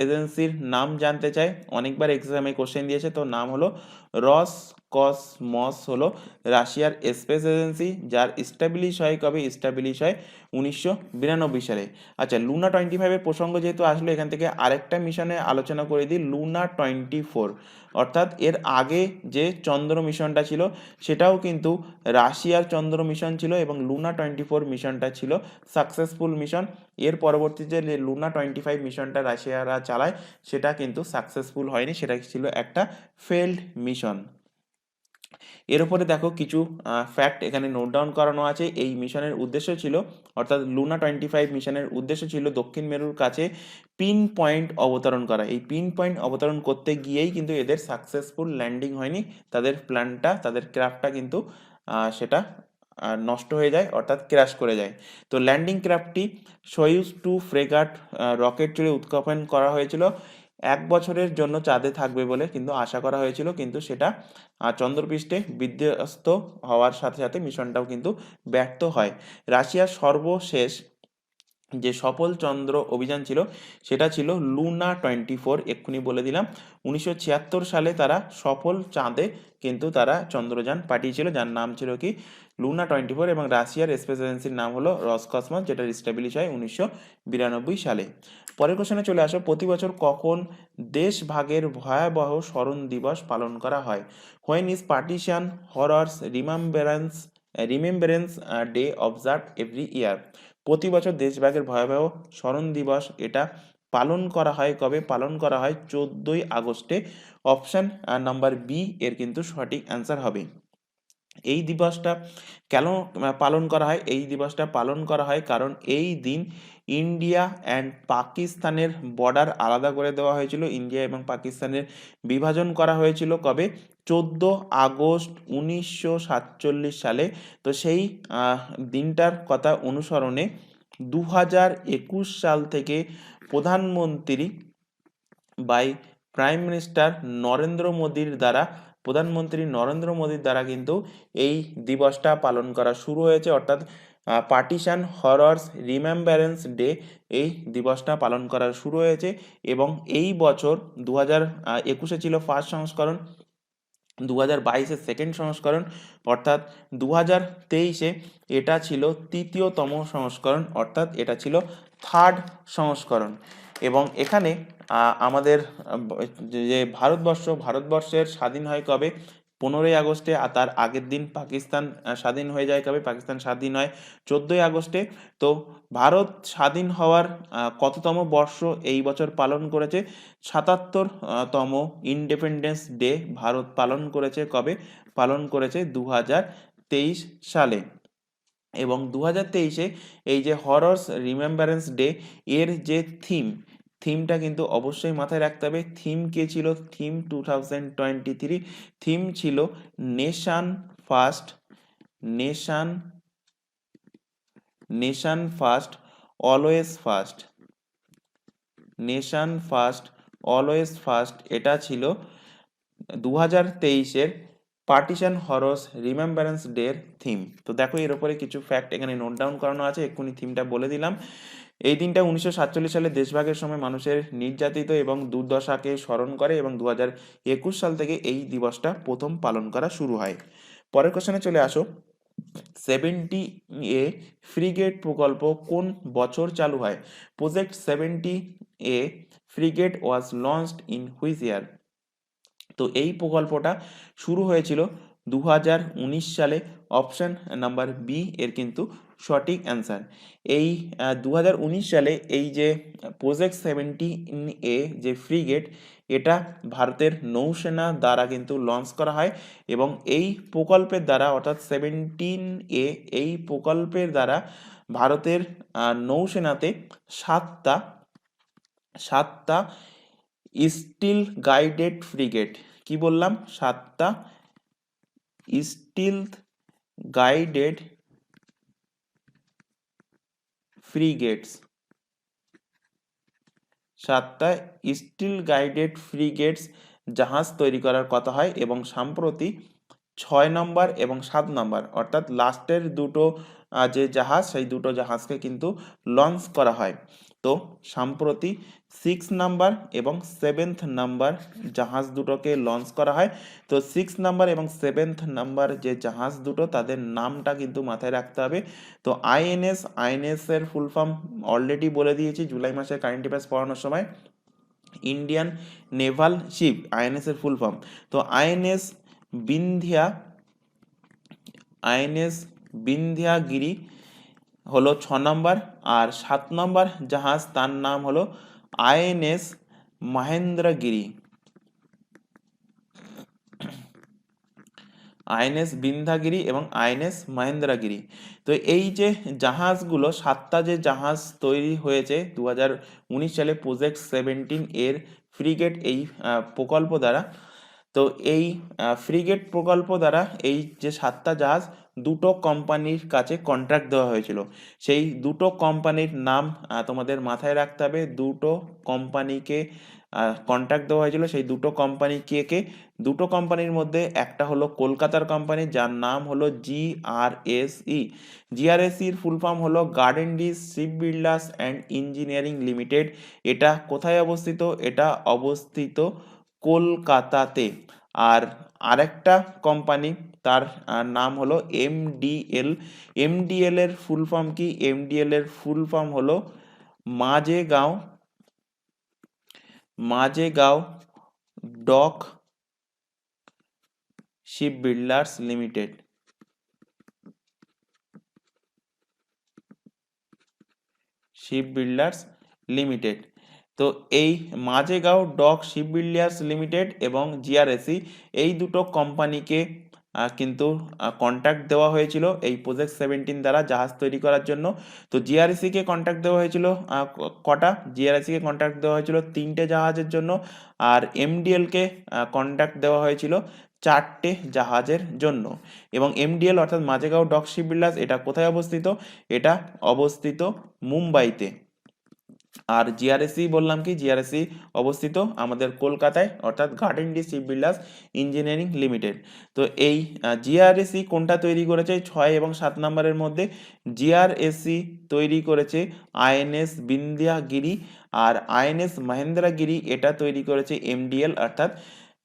এজেন্সির নাম জানতে চাই, অনেকবার এক্সামে কোশ্চেন দিয়েছে। তো নাম হলো রসকসমস হলো রাশিয়ার স্পেস এজেন্সি, যার এস্টাবলিশ হয় কবে? এস্টাবলিশ হয় 1992 সালে। আচ্ছা, লুনা 25-এর প্রসঙ্গ যেহেতু আসলো, এখান থেকে আরেকটা মিশনে আলোচনা করে দিই, লুনা 24। অর্থাৎ এর আগে যে চন্দ্র মিশনটা ছিল সেটাও কিন্তু রাশিয়ার চন্দ্র মিশন ছিল এবং লুনা 24 মিশনটা ছিল সাকসেসফুল মিশন। এর পরবর্তীতে যে লুনা 25 মিশনটা রাশিয়ারা চালায় সেটা কিন্তু সাকসেসফুল হয়নি, সেটা ছিল একটা ফেল্ড মিশন। এর উপরে দেখো কিছু ফ্যাক্ট এখানে নোট ডাউন করানো আছে। এই মিশনের উদ্দেশ্য ছিল, অর্থাৎ লুনা 25 মিশনের উদ্দেশ্য ছিল দক্ষিণ মেরুর কাছে পিন পয়েন্ট অবতরণ করা। এই পিন পয়েন্ট অবতরণ করতে গিয়েই কিন্তু এদের সাকসেসফুল ল্যান্ডিং হয়নি, তাদের প্ল্যানটা, তাদের ক্রাফটটা কিন্তু সেটা নষ্ট হয়ে যায়, অর্থাৎ ক্র্যাশ করে যায়। তো ল্যান্ডিং ক্রাফটটি সোয়ুজ 2 ফ্রেগাট রকেট চড়ে উৎক্ষেপণ করা হয়েছিল। 1 বছরের জন্য চাঁদে থাকবে বলে কিন্তু আশা করা হয়েছিল, কিন্তু সেটা চন্দ্রপৃষ্ঠে বিধ্বস্ত হওয়ার সাথে সাথে মিশনটাও কিন্তু ব্যর্থ হয়। রাশিয়ার সর্বশেষ যে সফল চন্দ্র অভিযান ছিল সেটা ছিল লুনা 24। এক্ষুনি বলে দিলাম 1976 সালে তারা সফল চাঁদে কিন্তু তারা চন্দ্রযান পাঠিয়েছিল, যার নাম ছিল কি? লুনা 24। এবং রাশিয়ার স্পেস এজেন্সির নাম হলো রসকসমস, যেটা এস্টাবলিশ হয় 1992 সালে। পরের কোশ্চেনে চলে আসো, প্রতি বছর কখন দেশভাগের ভয়াবহ স্মরণ দিবস পালন করা হয়? When is partition horrors remembrance day observe every year? প্রতি বছর দেশভাগের ভয়াবহ স্মরণ দিবস এটা পালন করা হয় কবে? পালন করা হয় 14ই আগস্টে। অপশান নাম্বার বি এর কিন্তু সঠিক অ্যান্সার হবে। এই দিবসটা কেন পালন করা হয়? এই দিবসটা পালন করা হয় কারণ এই দিন ইন্ডিয়া অ্যান্ড পাকিস্তানের বর্ডার আলাদা করে দেওয়া হয়েছিল। ইন্ডিয়া এবং পাকিস্তানের বিভাজন করা হয়েছিল কবে? 14 আগস্ট 1947 সালে। তো সেই দিনটার কথা অনুসরণে 2021 সাল থেকে প্রধানমন্ত্রী বাই প্রাইম মিনিস্টার প্রধানমন্ত্রী নরেন্দ্র মোদীর দ্বারা কিন্তু এই দিবসটা পালন করা শুরু হয়েছে, অর্থাৎ পার্টিশন হররস রিমেম্বারেন্স ডে এই দিবসটা পালন করা শুরু হয়েছে। এবং এই বছর 2021 ছিল ফার্স্ট সংস্করণ, 2022 সেকেন্ড সংস্করণ, অর্থাৎ 2023 এটা ছিল তৃতীয়তম সংস্করণ, অর্থাৎ এটা ছিল থার্ড সংস্করণ। এবং এখানে আমাদের যে ভারতবর্ষের স্বাধীন হয় কবে? 15ই আগস্টে। আর তার আগের দিন পাকিস্তান স্বাধীন হয়ে যায় কবে? পাকিস্তান স্বাধীন হয় 14ই আগস্টে। তো ভারত স্বাধীন হওয়ার কততম বর্ষ এই বছর পালন করেছে? 77তম ইন্ডিপেন্ডেন্স ডে ভারত পালন করেছে কবে? পালন করেছে 2023 সালে। এবং 2023 এই যে হররস রিমেম্বারেন্স ডে এর যে থিমটা কিন্তু অবশ্যই মাথায় রাখতে হবে। থিম কে ছিল? থিম 2023 থিম ছিল nation first, nation first always first, nation first always first. এটা ছিল 2023 পার্টিশন হররস রিমেম্বারেন্স ডে এর থিম। তো দেখো এর উপরে কিছু ফ্যাক্ট এখানে নোট ডাউন করানো আছে, এক্ষুনি থিমটা বলে দিলাম। এই দিনটা 1947 সালে দেশভাগের সময় মানুষের নির্যাতিত এবং দুর্দশাকে স্মরণ করে এবং 2021 সাল থেকে এই দিবসটা প্রথম পালন করা শুরু হয়। পরের কোশ্চেনে চলে আসো, 70A ফ্রিগেট প্রকল্প কোন বছর চালু হয়? Project 70A frigate was launched in which year? তো এই প্রকল্পটা শুরু হয়েছিল 2019 সালে। অপশন নাম্বার বি এর কিন্তু সঠিক অ্যান্সার। এই 2019 সালে এই যে প্রজেক্ট 70A যে ফ্রিগেট, এটা ভারতের নৌসেনা দ্বারা কিন্তু লঞ্চ করা হয়। এবং এই প্রকল্পের দ্বারা, অর্থাৎ 17A এই প্রকল্পের দ্বারা ভারতের নৌসেনাতে সাতটা স্টিল গাইডেড ফ্রিগেট, কি বললাম? 7টা still guided frigates, 7টা still guided frigates জাহাজ তৈরি করার কথা হয়। এবং সম্প্রতি 6 নম্বর এবং 7 নম্বর, অর্থাৎ লাস্টের দুটো যে জাহাজ, সেই দুটো জাহাজকে কিন্তু লঞ্চ করা হয়। তো সম্প্রতি 6 নাম্বার এবং 7th নাম্বার জাহাজ দুটোকে লঞ্চ করা হয়। তো 6 নাম্বার এবং 7th নাম্বার যে জাহাজ দুটো তাদের নামটা কিন্তু মাথায় রাখতে হবে। তো আইএনএস এর ফুল ফর্ম অলরেডি বলে দিয়েছি জুলাই মাসে কারেন্ট অ্যাফেয়ার্স পড়ানোর সময়। ইন্ডিয়ান নেভাল শিপ, আইএনএস এর ফুল ফর্ম। তো আইএনএস বিন্ধ্যাগিরি হলো 6 নম্বর, আর 7 নম্বর জাহাজ তার নাম হলো আইএনএস মহেন্দ্রগিরি। আইএনএস বিন্ধ্যাগিরি এবং আইএনএস মহেন্দ্রগিরি। তো এই যে জাহাজগুলো, 7টা যে জাহাজ তৈরি হয়েছে 2019 সালে প্রজেক্ট 17 এর ফ্রিগেট এই প্রকল্প দ্বারা। তো এই ফ্রিগেট প্রকল্প দ্বারা এই যে 7টা জাহাজ দুটো কোম্পানির কাছে কন্ট্রাক্ট দেওয়া হয়েছিল। সেই দুটো কোম্পানির নাম তোমাদের মাথায় রাখতে হবে। দুটো কোম্পানিকে কন্ট্রাক্ট দেওয়া হয়েছিল, সেই দুটো কোম্পানি কে কে? দুটো কোম্পানির মধ্যে একটা হলো কলকাতার কোম্পানি যার নাম হলো জিআরএসই। জিআরএসির ফুল ফর্ম হলো garden reach ship builders and engineering limited. এটা কোথায় অবস্থিত? এটা অবস্থিত কলকাতাতে। আর আরেকটা কোম্পানি তার নাম হলো এমডিএল। এমডিএল এর ফুল ফর্ম কি? এমডিএল এর ফুল ফর্ম হলো Mazagon dock ship builders limited. Ship builders limited. তো এই Mazagon dock ship builders limited এবং জিআরএসি এই দুটো কোম্পানিকে কিন্তু কন্ট্রাক্ট দেওয়া হয়েছিল এই প্রজেক্ট 17 দ্বারা জাহাজ তৈরি করার জন্য। তো জিআরএসি কে কন্ট্রাক্ট দেওয়া হয়েছিল কটা? জিআরএসি কে কন্ট্রাক্ট দেওয়া হয়েছিল 3টে জাহাজের জন্য, আর এমডিএল কে কন্ট্রাক্ট দেওয়া হয়েছিল 4টে জাহাজের জন্য। এবং এমডিএল অর্থাৎ মাঝেগাঁও ডক শিপ বিল্ডার্স এটা কোথায় অবস্থিত? এটা অবস্থিত মুম্বাইতে। আর জিআরএসি বললাম কি? জিআরএসি অবস্থিত আমাদের কলকাতায়, অর্থাৎ গার্ডেনডি শিপ বিল্ডার্স ইঞ্জিনিয়ারিং লিমিটেড। তো এই জিআরএসি কোনটা তৈরি করেছে 6 এবং 7 নম্বরের মধ্যে? জিআরএসি তৈরি করেছে আইএনএস বিন্ধ্যাগিরি, আর আইএনএস মহেন্দ্রগিরি এটা তৈরি করেছে এমডিএল অর্থাৎ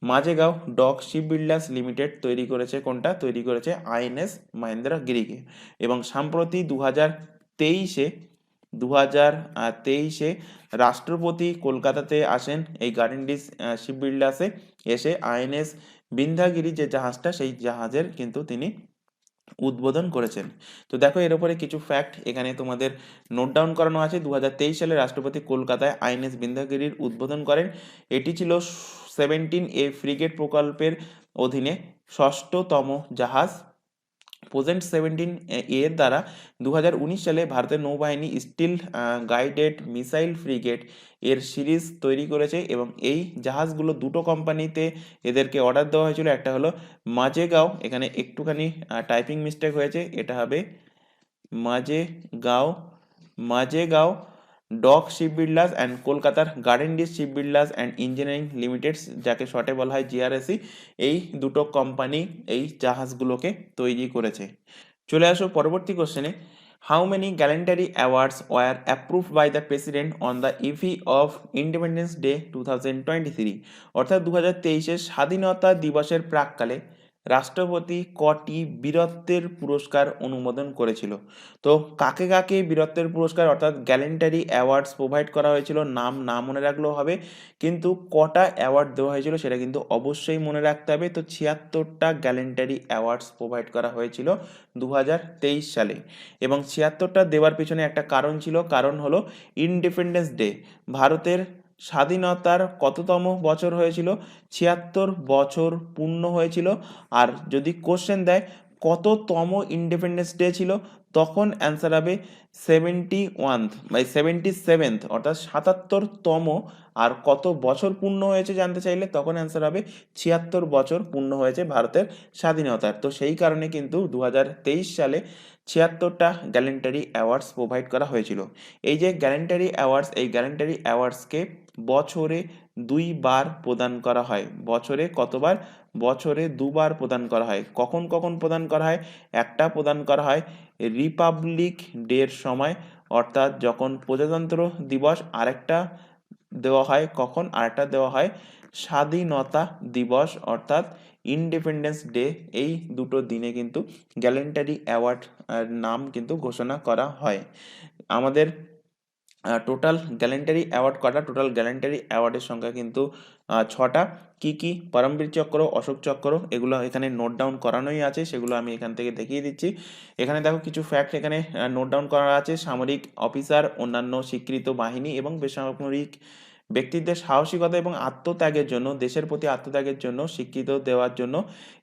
মাঝেগাঁও ডক শিপ বিল্ডার্স লিমিটেড তৈরি করেছে কোনটা? তৈরি করেছে আইএনএস মহেন্দ্রগিরিকে। এবং সম্প্রতি 2023-এ রাষ্ট্রপতি কলকাতাতে আসেন এই গার্ডেনডিস শিপ বিল্ডার্সে। এসে আইএনএস বিন্ধ্যাগিরি যে জাহাজটা সেই জাহাজের কিন্তু তিনি উদ্বোধন করেছেন। তো দেখো এর উপরে কিছু ফ্যাক্ট এখানে তোমাদের নোট ডাউন করানো আছে। 2023 সালে রাষ্ট্রপতি কলকাতায় আইএনএস বিন্ধ্যাগিরির উদ্বোধন করেন। এটি ছিল 17A ফ্রিগেট প্রকল্পের অধীনে 6ষ্ঠতম জাহাজ। প্রজেক্ট 17 এর দ্বারা 2019 সালে ভারতের নৌবাহিনী স্টিল গাইডেড মিসাইল ফ্রিগেট এর সিরিজ তৈরি করেছে এবং এই জাহাজগুলো দুটো কোম্পানিতে এদেরকে অর্ডার দেওয়া হয়েছিল। একটা হলো মাঝেগাঁও, এখানে একটুখানি টাইপিং মিস্টেক হয়েছে, এটা হবে Mazagon dock ship builders and কলকাতার garden reach ship builders and engineering limited, যাকে শর্টে বলা হয় জিআরএসি, এই দুটো কোম্পানি এই জাহাজগুলোকে তৈরি করেছে। চলে আসো পরবর্তী কোশ্চেনে। How many gallantry awards were approved by the president on the eve of independence day 2023? অর্থাৎ 2023-এর স্বাধীনতা দিবসের প্রাক্কালে রাষ্ট্রপতি কটি বীরত্বের পুরস্কার অনুমোদন করেছিল? তো কাকে কাকে বীরত্বের পুরস্কার অর্থাৎ গ্যালেন্টারি অ্যাওয়ার্ডস প্রোভাইড করা হয়েছিল? নাম না মনে রাখলেও হবে, কিন্তু কটা অ্যাওয়ার্ড দেওয়া হয়েছিল সেটা কিন্তু অবশ্যই মনে রাখতে হবে। তো 76টা গ্যালেন্টারি অ্যাওয়ার্ডস প্রোভাইড করা হয়েছিল 2023 সালে। এবং 76টা দেওয়ার পিছনে একটা কারণ ছিল, কারণ হলো ইন্ডিপেন্ডেন্স ডে। ভারতের স্বাধীনতার কততম বছর হয়েছিল? 76 বছর পূর্ণ হয়েছিল। আর যদি কোশ্চেন দেয় কততম ইন্ডিপেন্ডেন্স ডে ছিল, তখন অ্যান্সার হবে 77th, অর্থাৎ 77তম। আর কত বছর পূর্ণ হয়েছে জানতে চাইলে তখন অ্যান্সার হবে 76 বছর পূর্ণ হয়েছে ভারতের স্বাধীনতার। তো সেই কারণে কিন্তু 2023 সালে 76টা গ্যালেন্টারি অ্যাওয়ার্ডস প্রোভাইড করা হয়েছিল। এই যে গ্যালেন্টারি অ্যাওয়ার্ডস, এই গ্যালেন্টারি অ্যাওয়ার্ডসকে বছরে 2বার প্রদান করা হয়। বছরে কতবার? বছরে 2বার প্রদান করা হয়। কখন কখন প্রদান করা হয়? একটা প্রদান করা হয় রিপাবলিক ডের সময়, অর্থাৎ যখন প্রজাতন্ত্র দিবস আরেকটা দেওয়া হয়, কখন আরেকটা দেওয়া হয় স্বাধীনতা দিবস অর্থাৎ ইন্ডিপেন্ডেন্স ডে। এই দুটো দিনে কিন্তু গ্যালেন্টারি অ্যাওয়ার্ড নাম কিন্তু ঘোষণা করা হয়। আমাদের টোটাল গ্যালেন্টারি অ্যাওয়ার্ড কটা? টোটাল গ্যালেন্টারি অ্যাওয়ার্ডের সংখ্যা কিন্তু 6টা। কি কি? পরমবীর চক্র, অশোক চক্র, এগুলো এখানে নোট ডাউন করানোই আছে, সেগুলো আমি এখান থেকে দেখিয়ে দিচ্ছি। এখানে দেখো কিছু ফ্যাক্ট এখানে নোট ডাউন করা আছে। সামরিক অফিসার, অন্যান্য স্বীকৃত বাহিনী এবং বেসামরিক ব্যক্তিদের সাহসিকতা এবং আত্মত্যাগের জন্য, দেশের প্রতি আত্মত্যাগের জন্য স্বীকৃতি দেওয়ার জন্য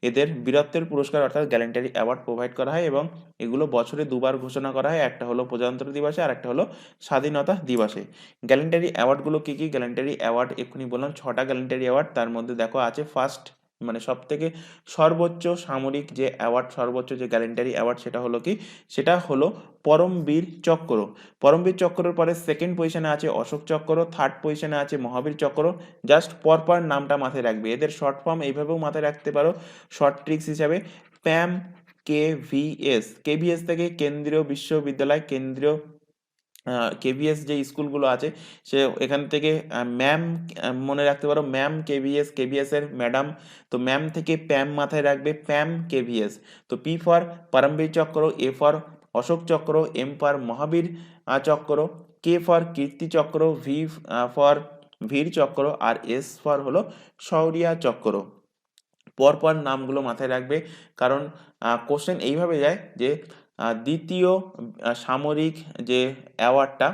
এদের বীরত্বের পুরস্কার অর্থাৎ গ্যালেন্টারি অ্যাওয়ার্ড প্রোভাইড করা হয় এবং এগুলো বছরে দুবার ঘোষণা করা হয়। একটা হলো প্রজাতন্ত্র দিবসে আর একটা হলো স্বাধীনতা দিবসে। গ্যালেন্টারি অ্যাওয়ার্ডগুলো কী কী? গ্যালেন্টারি অ্যাওয়ার্ড এক্ষুনি বললাম 6টা গ্যালেন্টারি অ্যাওয়ার্ড। তার মধ্যে দেখো আছে ফার্স্ট, মানে সব থেকে সর্বোচ্চ সামরিক যে অ্যাওয়ার্ড, সর্বোচ্চ যে গ্যালেন্টারি অ্যাওয়ার্ড, সেটা হলো কি? সেটা হলো পরমবীর চক্র। পরমবীর চক্রের পরে সেকেন্ড পজিশনে আছে অশোক চক্র, থার্ড পজিশনে আছে মহাবীর চক্র। জাস্ট পরপর নামটা মাথায় রাখবে। এদের শর্ট ফর্ম এইভাবেও মাথায় রাখতে পারো শর্ট ট্রিক্স হিসাবে। প্যাম কেভিএস, কেভিএস থেকে কেন্দ্রীয় বিশ্ববিদ্যালয়, কেন্দ্রীয় কেভিএস যে স্কুলগুলো আছে সে এখান থেকে ম্যাম মনে রাখতে পারো, ম্যাম কেভিএস, কেভিএস এর ম্যাডাম। তো ম্যাম থেকে প্যাম মাথায় রাখবে, প্যাম কেভিএস। তো পি ফর পরমবীর চক্র, এ ফর অশোক চক্র, এম ফর মহাবীর চক্র, কে ফর কীর্তি চক্র, ভি ফর ভীর চক্র, আর এস ফর হলো শৌর্য চক্র। পরপর নামগুলো মাথায় রাখবে, কারণ কোশ্চেন এইভাবে যায় যে দ্বিতীয় সামরিক যে অ্যাওয়ার্ডটা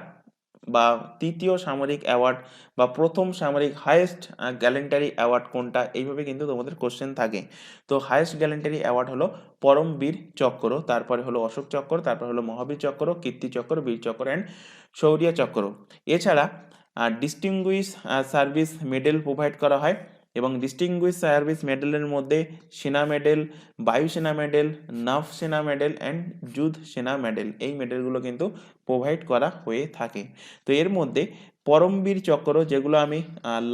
বা তৃতীয় সামরিক অ্যাওয়ার্ড বা প্রথম সামরিক হাইয়েস্ট গ্যালেন্টারি অ্যাওয়ার্ড কোনটা, এইভাবে কিন্তু তোমাদের কোশ্চেন থাকে। তো হাইয়েস্ট গ্যালেন্টারি অ্যাওয়ার্ড হলো পরমবীর চক্র, তারপরে হলো অশোক চক্র, তারপরে হলো মহাবীর চক্র, কীর্তি চক্র, বীর চক্র অ্যান্ড শৌর্য চক্র। এছাড়া ডিস্টিংগুইশ সার্ভিস মেডেল প্রোভাইড করা হয় এবং ডিস্টিংগুইশ সার্ভিস মেডেলের মধ্যে সেনা মেডেল, বায়ুসেনা মেডেল, নভসেনা মেডেল অ্যান্ড যুদ্ধ সেনা মেডেল, এই মেডেলগুলো কিন্তু প্রোভাইড করা হয়ে থাকে। তো এর মধ্যে পরমবীর চক্র, যেগুলো আমি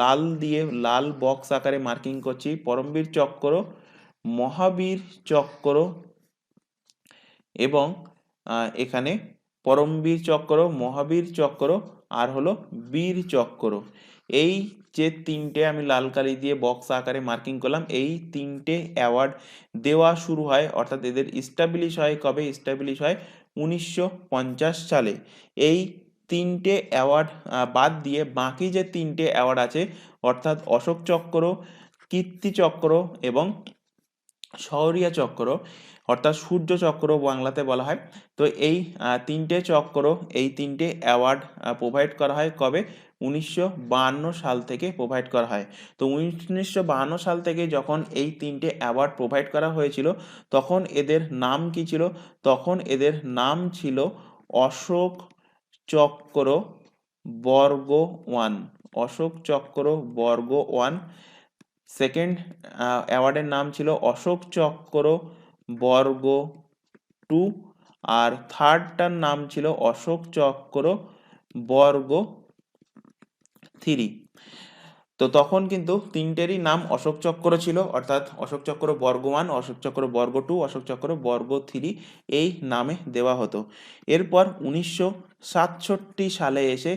লাল দিয়ে লাল বক্স আকারে মার্কিং করছি, পরমবীর চক্র, মহাবীর চক্র এবং এখানে পরমবীর চক্র, মহাবীর চক্র আর হলো বীর চক্র, এই যে তিনটে আমি লাল কালি দিয়ে বক্স আকারে মার্কিং করলাম, এই তিনটে অ্যাওয়ার্ড দেওয়া শুরু হয়, অর্থাৎ এদের ইস্টাবলিশ হয় কবে? ইস্টাবলিশ হয় 1950 সালে। এই তিনটে অ্যাওয়ার্ড বাদ দিয়ে বাকি যে তিনটে অ্যাওয়ার্ড আছে, অর্থাৎ অশোক চক্র, কীর্তি চক্র এবং শৌর্য চক্র, অর্থাৎ সূর্য চক্র বাংলাতে বলা হয়। তো এই তিনটে চক্র, এই তিনটে অ্যাওয়ার্ড প্রোভাইড করা হয় কবে? 1952 সাল থেকে প্রোভাইড করা হয়। তো 1952 সাল থেকে যখন এই তিনটে অ্যাওয়ার্ড প্রোভাইড করা হয়েছিল, তখন এদের নাম কি ছিল? তখন এদের নাম ছিল অশোক চক্র বর্গ 1, অশোক চক্র বর্গ 1। সেকেন্ড অ্যাওয়ার্ডের নাম ছিল অশোক চক্র বর্গ 2, আর থার্ডটার নাম ছিল অশোক চক্র বর্গ 3। তো তখন কিন্তু তিনটেরই নাম অশোক চক্র ছিল, অর্থাৎ অশোক চক্র বর্গ 1, অশোক চক্র বর্গ 2, অশোক চক্র বর্গ 3 এই নামে দেওয়া হতো। এরপর 1967 সালে এসে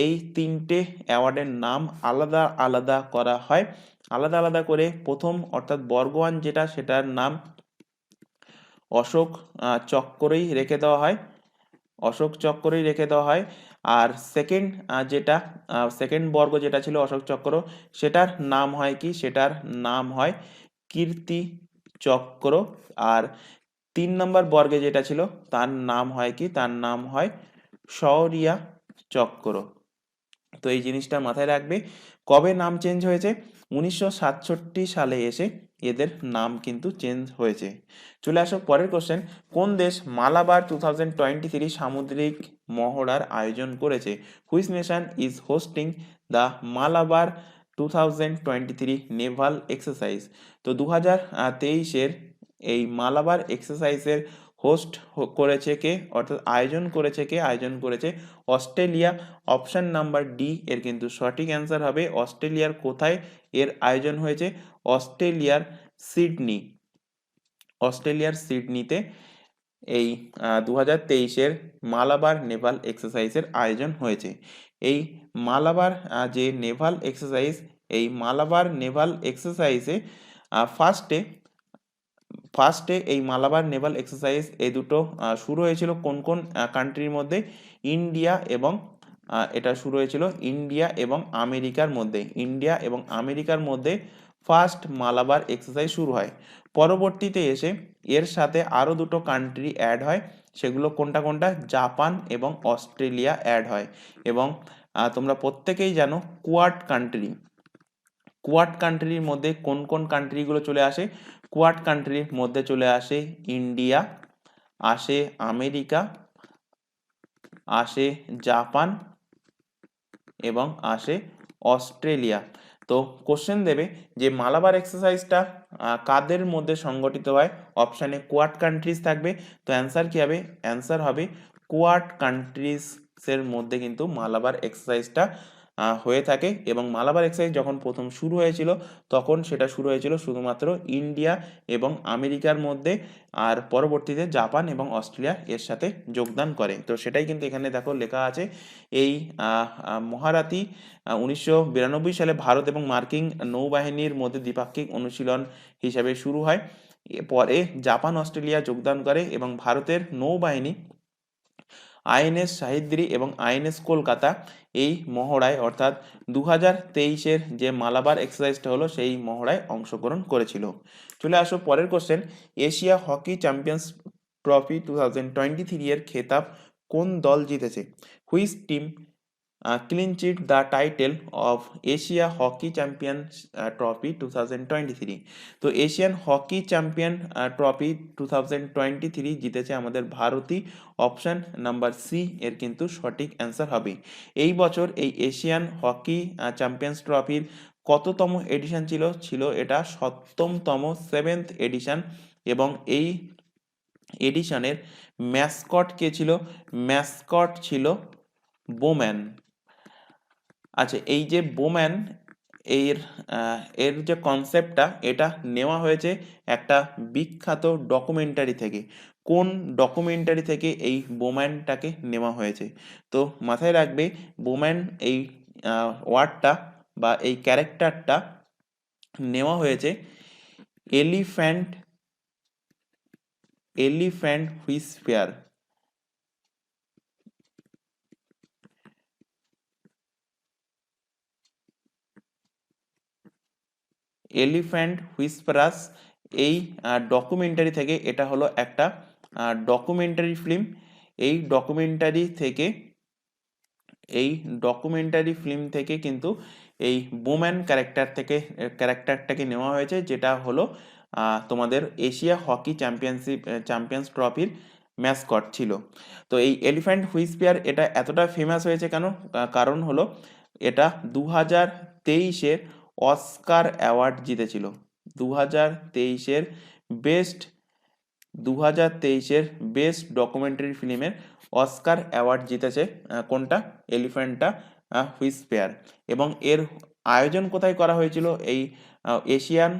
এই তিনটে অ্যাওয়ার্ডের নাম আলাদা আলাদা করা হয়। আলাদা আলাদা করে প্রথম অর্থাৎ বর্গ 1 যেটা, সেটার নাম অশোক চক্রই রেখে দেওয়া হয়, অশোক চক্রই রেখে দেওয়া হয়। আর সেকেন্ড যেটা সেকেন্ড বর্গ যেটা ছিল অশোক চক্র, সেটার নাম হয় কি? সেটার নাম হয় কীর্তি চক্র। আর 3 নম্বর বর্গে যেটা ছিল তার নাম হয় কি? তার নাম হয় শৌর্য চক্র। তো এই জিনিসটা মাথায় রাখবে। কবে নাম চেঞ্জ হয়েছে? 1967 সালে এসে এদের নাম কিন্তু চেঞ্জ হয়েছে। চলে আসো পরের কোশ্চেন। কোন দেশ মালাবার 2023 সামুদ্রিক মহড়ার আয়োজন করেছে? Which nation is hosting the Malabar 2023 Naval exercise? তো 2023-এর এই মালাবার এক্সারসাইজের হোস্ট করেছে কে, অর্থাৎ আয়োজন করেছে কে? আয়োজন করেছে অস্ট্রেলিয়া। অপশন নাম্বার ডি এর কিন্তু সঠিক অ্যান্সার হবে। অস্ট্রেলিয়ার কোথায় এর আয়োজন হয়েছে? অস্ট্রেলিয়ার সিডনি, অস্ট্রেলিয়ার সিডনিতে এই 2023-এর মালাবার নেভাল এক্সারসাইজের আয়োজন হয়েছে। এই মালাবার যে নেভাল এক্সারসাইজ, এই মালাবার নেভাল এক্সারসাইজে ফার্স্টে এই মালাবার নেভাল এক্সারসাইজ এই দুটো শুরু হয়েছিল কোন কোন কান্ট্রির মধ্যে? ইন্ডিয়া এবং এটা শুরু হয়েছিল ইন্ডিয়া এবং আমেরিকার মধ্যে। ইন্ডিয়া এবং আমেরিকার মধ্যে ফার্স্ট মালাবার এক্সারসাইজ শুরু হয়। পরবর্তীতে এসে এর সাথে আরও দুটো কান্ট্রি অ্যাড হয়, সেগুলো কোনটা কোনটা? জাপান এবং অস্ট্রেলিয়া অ্যাড হয়। এবং তোমরা প্রত্যেকেই জানো কোয়াড কান্ট্রির মধ্যে কোন কোন কান্ট্রিগুলো চলে আসে? কোয়াড কান্ট্রির মধ্যে চলে আসে ইন্ডিয়া, আসে আমেরিকা, আসে জাপান এবং আসে অস্ট্রেলিয়া। তো কোশ্চেন দেবে যে মালাবার এক্সারসাইজটা কাদের মধ্যে সংগঠিত হয়? অপশানে কোয়াড কান্ট্রিজ থাকবে। তো অ্যান্সার কি হবে? অ্যান্সার হবে কোয়াড কান্ট্রিজের মধ্যে কিন্তু মালাবার এক্সারসাইজটা হয়ে থাকে। এবং মালাবার এক্সারসাইজ যখন প্রথম শুরু হয়েছিল তখন সেটা শুরু হয়েছিল শুধুমাত্র ইন্ডিয়া এবং আমেরিকার মধ্যে, আর পরবর্তীতে জাপান এবং অস্ট্রেলিয়া এর সাথে যোগদান করে। তো সেটাই কিন্তু এখানে দেখো লেখা আছে। এই মহারাতি 1992 সালে ভারত এবং মার্কিন নৌবাহিনীর মধ্যে দ্বিপাক্ষিক অনুশীলন হিসাবে শুরু হয়। পরে জাপান অস্ট্রেলিয়া যোগদান করে এবং ভারতের নৌবাহিনী আইএনএস সাহিদ্রি এবং আইএনএস কলকাতা এই মহড়ায় অর্থাৎ 2023-এর যে মালাবার এক্সারসাইজটা হলো সেই মহড়ায় অংশগ্রহণ করেছিল। চলে আসো পরের question. Asia hockey champions trophy 2023 এর খেতাব কোন দল জিতেছে? Which team clean chit the title of Asia hockey champions trophy 2023? তো এশিয়ান হকি চ্যাম্পিয়ন ট্রফি 2023 জিতেছে আমাদের ভারতই। অপশান নাম্বার সি এর কিন্তু সঠিক অ্যান্সার হবে। এই বছর এই এশিয়ান হকি চ্যাম্পিয়ন্স ট্রফির কততম এডিশন ছিল? ছিল এটা 7তম 7th এডিশন। এবং এই এডিশনের ম্যাসকট কে ছিল? ম্যাসকট ছিল বোম্যান। আচ্ছা, এই যে বোম্যান এর এর যে কনসেপ্টটা এটা নেওয়া হয়েছে একটা বিখ্যাত ডকুমেন্টারি থেকে। কোন ডকুমেন্টারি থেকে এই বোম্যানটাকে নেওয়া হয়েছে? তো মাথায় রাখবে বোম্যান এই ওয়ার্ডটা বা এই ক্যারেক্টারটা নেওয়া হয়েছে এলিফ্যান্ট হুইসপেয়ার। এলিফ্যান্ট হুইসপারাস এই ডকুমেন্টারি থেকে। এটা হলো একটা ডকুমেন্টারি ফিল্ম। এই ডকুমেন্টারি ফিল্ম থেকে কিন্তু এই বোম্যান ক্যারেক্টারটাকে নেওয়া হয়েছে, যেটা হলো তোমাদের এশিয়া হকি চ্যাম্পিয়ন্স ট্রফির ম্যাসকট ছিল। তো এই এলিফ্যান্ট হুইসপেয়ার এটা এতটা ফেমাস হয়েছে কেন? কারণ হলো এটা 2023-এর অস্কার অ্যাওয়ার্ড জিতেছিল। 2023-এর বেস্ট 2023-এর বেস্ট ডকুমেন্টারি ফিল্মের অস্কার অ্যাওয়ার্ড জিতেছে কোনটা? এলিফ্যান্টটা হুইসপেয়ার। এবং এর আয়োজন কোথায় করা হয়েছিল? এই এশিয়ান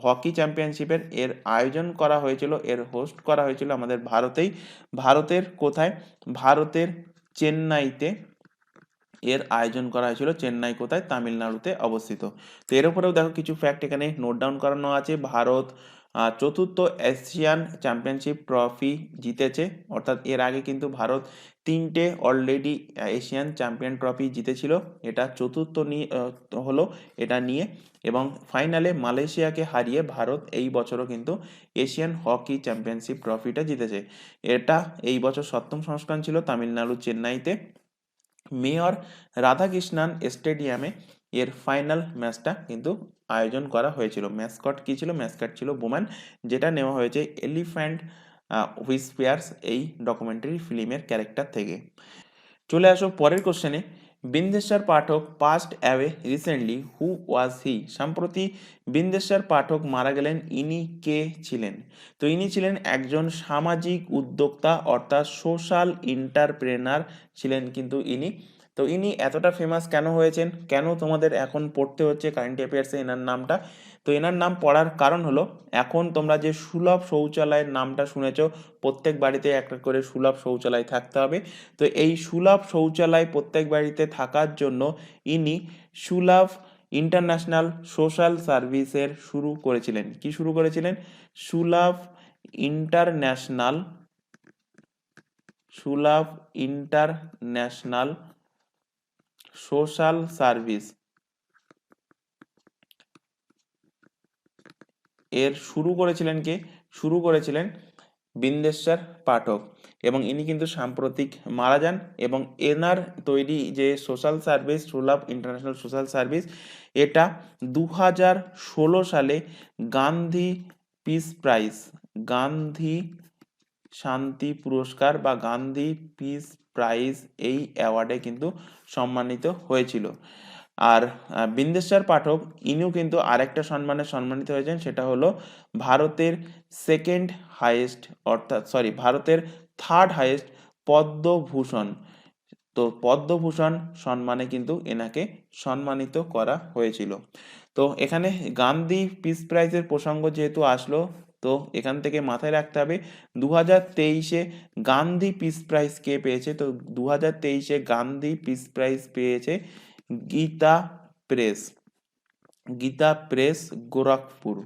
হকি চ্যাম্পিয়নশিপের এর আয়োজন করা হয়েছিল, এর হোস্ট করা হয়েছিল আমাদের ভারতেই। ভারতের কোথায়? ভারতের চেন্নাইতে এর আয়োজন করা হয়েছিল। চেন্নাই কোথায়? তামিলনাড়ুতে অবস্থিত। তো এর উপরেও দেখো কিছু ফ্যাক্ট এখানে নোট ডাউন করানো আছে। ভারত চতুর্থ এশিয়ান চ্যাম্পিয়নশিপ ট্রফি জিতেছে, অর্থাৎ এর আগে কিন্তু ভারত 3টে অলরেডি এশিয়ান চ্যাম্পিয়ন ট্রফি জিতেছিল। এটা চতুর্থ হলো এটা নিয়ে। এবং ফাইনালে মালয়েশিয়াকে হারিয়ে ভারত এই বছরও কিন্তু এশিয়ান হকি চ্যাম্পিয়নশিপ ট্রফিটা জিতেছে। এটা এই বছর 7ম সংস্করণ ছিল তামিলনাড়ু চেন্নাইতে। মেয়র রাধাকৃষ্ণান স্টেডিয়ামে এর ফাইনাল ম্যাচটা কিন্তু আয়োজন করা হয়েছিল। ম্যাসকট কি ছিল? ম্যাসকট ছিল বোম্যান, যেটা নেওয়া হয়েছে এলিফ্যান্ট হুইসপেয়ার্স এই ডকুমেন্টারি ফিল্মের ক্যারেক্টার থেকে। চলে আসো পরের কোশ্চেনে। বিন্দেশ্বর পাঠক পাস্ট অ্যাওয়ে রিসেন্টলি, হু ওয়াজ হি? সম্প্রতি বিন্দেশ্বর পাঠক মারা গেলেন, ইনি কে ছিলেন? তো ইনি ছিলেন একজন সামাজিক উদ্যোক্তা অর্থাৎ সোশ্যাল এন্টারপ্রেনার ছিলেন কিন্তু ইনি। তো ইনি এতটা ফেমাস কেন হয়েছেন, কেন তোমাদের এখন পড়তে হচ্ছে কারেন্ট অ্যাফেয়ার্সে এনার নামটা? তো এনার নাম পড়ার কারণ হলো, এখন তোমরা যে সুলভ শৌচালয়ের নামটা শুনেছো, প্রত্যেক বাড়িতে একটা করে সুলভ শৌচালয় থাকতে হবে। তো এই সুলভ শৌচালয় প্রত্যেক বাড়িতে থাকার জন্য ইনি সুলভ ইন্টারন্যাশনাল সোশ্যাল সার্ভিসের শুরু করেছিলেন। কি শুরু করেছিলেন? সুলভ ইন্টারন্যাশনাল সুলভ ইন্টারন্যাশনাল সোশ্যাল সার্ভিস এর শুরু করেছিলেন কে? শুরু করেছিলেন বিন্দেশ্বর পাঠক, এবং ইনি কিন্তু সাম্প্রতিক মারা যান। এবং এনার তৈরি যে সোশ্যাল সার্ভিস, সুলভ ইন্টারন্যাশনাল সোশ্যাল সার্ভিস, এটা 2016 সালে গান্ধী পিস প্রাইজ, গান্ধী শান্তি পুরস্কার বা গান্ধী পিস প্রাইজ, এই অ্যাওয়ার্ডে কিন্তু সম্মানিত হয়েছিল। আর বিন্দেশ্বর পাঠক ইনিও কিন্তু আরেকটা সম্মানে সম্মানিত হয়েছেন, সেটা হলো ভারতের সেকেন্ড হাইয়েস্ট, অর্থাৎ ভারতের থার্ড হাইয়েস্ট পদ্মভূষণ। তো পদ্মভূষণ সম্মানে কিন্তু এনাকে সম্মানিত করা হয়েছিল। তো এখানে গান্ধী পিস প্রাইজের প্রসঙ্গ যেহেতু আসলো, তো এখান থেকে মাথায় রাখতে হবে 2023-এ গান্ধী পিস প্রাইজ কে পেয়েছে? তো 2023-এ গান্ধী পিস প্রাইজ পেয়েছে Gita press, Gita press Gorakhpur,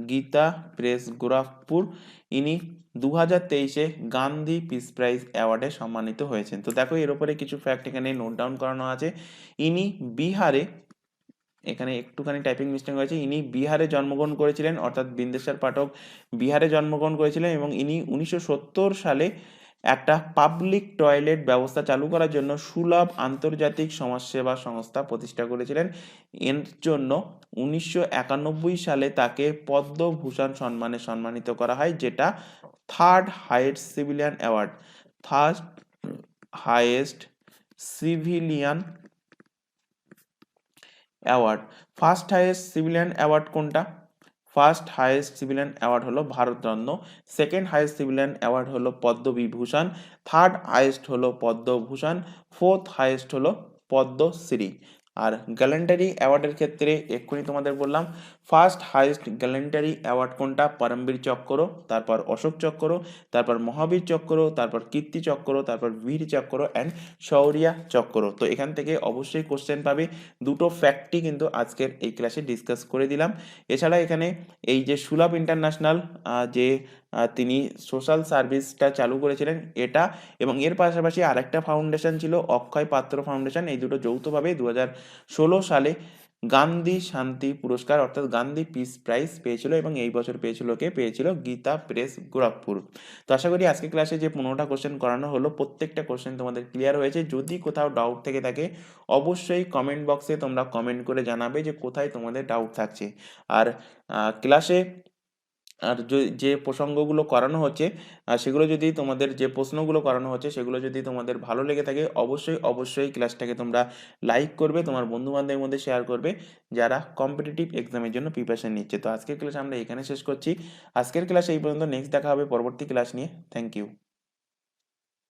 Gita press Gorakhpur. ইনি 2023-এ গান্ধী পিস প্রাইজ অ্যাওয়ার্ডে সম্মানিত হয়েছেন। তো দেখো এর উপরে কিছু ফ্যাক্ট এখানে নোট ডাউন করানো আছে। ইনি বিহারে, এখানে একটুখানি টাইপিং মিস্টেক হয়েছে, ইনি বিহারে জন্মগ্রহণ করেছিলেন, অর্থাৎ বিন্দেশ্বর পাঠক বিহারে জন্মগ্রহণ করেছিলেন, এবং ইনি 1970 সালে একটা পাবলিক টয়লেট ব্যবস্থা চালু করার জন্য সুলভ আন্তর্জাতিক সমাজসেবা সংস্থা প্রতিষ্ঠা করেছিলেন। এর জন্য 1991 সালে তাকে পদ্মভূষণ সম্মানে সম্মানিত করা হয়, যেটা third highest civilian award, third highest civilian award. First highest civilian award কোনটা? ফার্স্ট হাইয়েস্ট সিভিলিয়ান অ্যাওয়ার্ড হলো Bharat Ratna, second highest civilian award হলো পদ্মবিভূষণ, থার্ড হাইয়েস্ট হলো পদ্মভূষণ, ফোর্থ হাইয়েস্ট হলো পদ্মশ্রী। আর গ্যালেন্টারি অ্যাওয়ার্ডের ক্ষেত্রে এক্ষুনি তোমাদের বললাম, ফার্স্ট হাইয়েস্ট গ্যালেন্টারি অ্যাওয়ার্ড কোনটা? পরমবীর চক্র, তারপর অশোক চক্র, তারপর মহাবীর চক্র, তারপর কীর্তি চক্র, তারপর বীর চক্র অ্যান্ড শৌর্য চক্র। তো এখান থেকে অবশ্যই কোশ্চেন পাবে। দুটো ফ্যাক্টই কিন্তু আজকের এই ক্লাসে ডিসকাস করে দিলাম। এছাড়া এখানে এই যে সুলভ ইন্টারন্যাশনাল যে তিনি সোশ্যাল সার্ভিসটা চালু করেছিলেন এটা, এবং এর পাশাপাশি আরেকটা ফাউন্ডেশন ছিল অক্ষয় পাত্র ফাউন্ডেশন, এই দুটো যৌথভাবে 2016 সালে গান্ধী শান্তি পুরস্কার অর্থাৎ গান্ধী পিস প্রাইজ পেয়েছিল, এবং এই বছর পেয়েছিল গীতা প্রেস গোরখপুর। তো আশা করি আজকে ক্লাসে যে 15টা কোশ্চেন করানো হলো, প্রত্যেকটা কোশ্চেন তোমাদের ক্লিয়ার হয়েছে। যদি কোথাও ডাউট থেকে থাকে অবশ্যই কমেন্ট বক্সে তোমরা কমেন্ট করে জানাবে যে কোথায় তোমাদের ডাউট থাকছে। আর ক্লাসে আর যে প্রসঙ্গগুলো করানো হচ্ছে, সেগুলো যদি তোমাদের, যে প্রশ্নগুলো করানো হচ্ছে সেগুলো যদি তোমাদের ভালো লেগে থাকে, অবশ্যই ক্লাসটাকে তোমরা লাইক করবে, তোমার বন্ধু বান্ধবের মধ্যে শেয়ার করবে যারা কম্পিটিটিভ এক্সামের জন্য প্রিপারেশন নিচ্ছে। তো আজকের ক্লাস আমরা এখানে শেষ করছি। আজকের ক্লাসে এই পর্যন্ত, নেক্সট দেখা হবে পরবর্তী ক্লাস নিয়ে। Thank you.